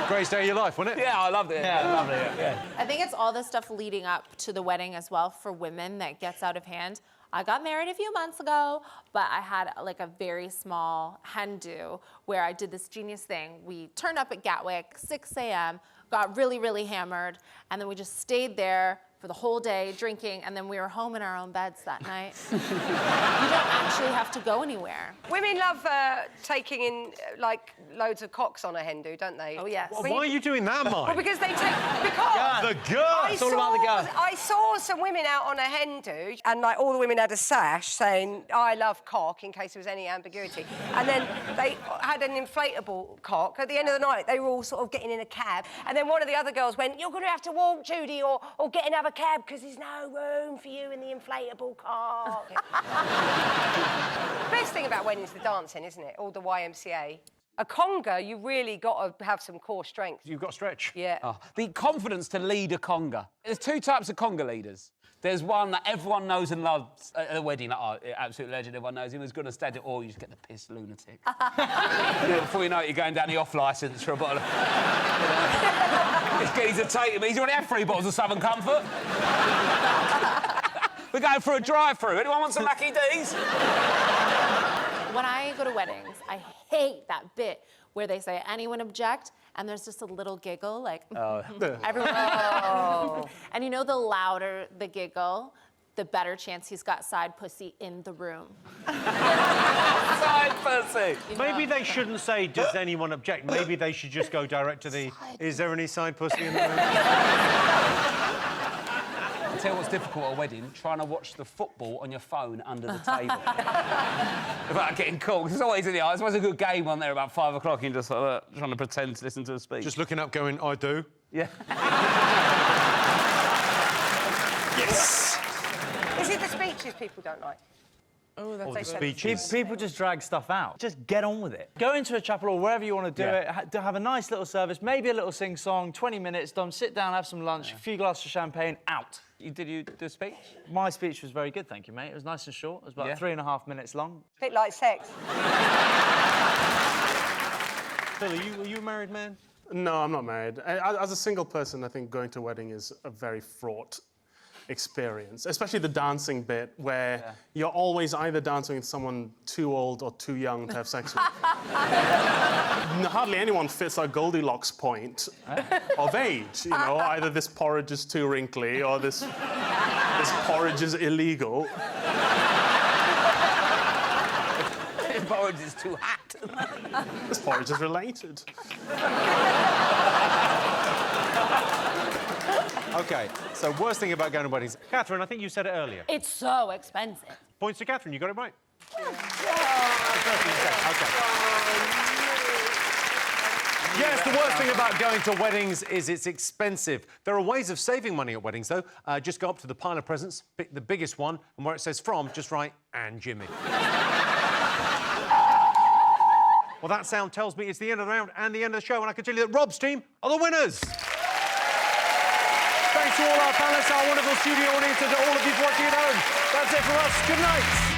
Greatest day of your life, wasn't it? Yeah, I loved it. Yeah, I loved it. Yeah. I think it's all the stuff leading up to the wedding as well for women that gets out of hand. I got married a few months ago, but I had like a very small hen do where I did this genius thing. We turned up at Gatwick, 6 a.m., got really, really hammered, and then we just stayed there for the whole day drinking, and then we were home in our own beds that night. You don't actually have to go anywhere. Women love taking in, like, loads of cocks on a hen do, don't they? Oh, yes. Well, why are you doing that, Mike? Well, because they take... Because... The gun! It's all about the gun. I saw some women out on a hen do, and, like, all the women had a sash saying, I love cock, in case there was any ambiguity. And then they had an inflatable cock. At the end of the night, they were all sort of getting in a cab, and then one of the other girls went, you're going to have to walk, Judy, or get another cab, because there's no room for you in the inflatable cock. The best thing about weddings is the dancing, isn't it? All the YMCA. A conga, you really got to have some core strength. You've got to stretch. Yeah. Oh, the confidence to lead a conga. There's two types of conga leaders. There's one that everyone knows and loves at a wedding, like, oh, absolute legend, everyone knows him, who's going to stand it, or you just get the pissed lunatic. Before you know it, you're going down the off-licence for a bottle of... This geezer taking me, he's already had 3 bottles of Southern Comfort. We're going for a drive-through. Anyone want some Mackie D's? When I go to weddings, I hate that bit where they say, anyone object? And there's just a little giggle, like, everyone. Oh. And you know, the louder the giggle, the better chance he's got side pussy in the room. Side pussy. Maybe they shouldn't say, does anyone object? Maybe they should just go direct to the, is there any side pussy in the room? I'll tell you what's difficult at a wedding, trying to watch the football on your phone under the table. Without getting caught, because it's always in the eyes. There's always a good game on there about 5 o'clock and you're just trying to pretend to listen to a speech. Just looking up going, I do. Yeah. Yes! Is it the speeches people don't like? Oh, that's the speeches. People just drag stuff out. Just get on with it. Go into a chapel or wherever you want to do it, have a nice little service, maybe a little sing-song, 20 minutes, done, sit down, have some lunch, a few glasses of champagne, out. Did you do a speech? My speech was very good, thank you, mate. It was nice and short. It was about 3.5 minutes long. A bit like sex. Phil, are you a married man? No, I'm not married. As a single person, I think going to a wedding is a very fraught experience, especially the dancing bit where you're always either dancing with someone too old or too young to have sex with. Hardly anyone fits our Goldilocks point of age, you know, either this porridge is too wrinkly or this porridge is illegal. porridge is too hot. This porridge is related. OK, so worst thing about going to weddings. Catherine, I think you said it earlier. It's so expensive. Points to Catherine, you got it right. Yes, the worst thing about going to weddings is it's expensive. There are ways of saving money at weddings, though. Just go up to the pile of presents, pick the biggest one, and where it says from, just write, and Jimmy. Well, that sound tells me it's the end of the round and the end of the show, and I can tell you that Rob's team are the winners. Thanks to all our panelists, our wonderful studio audience, and to all of you watching at home. That's it for us. Good night.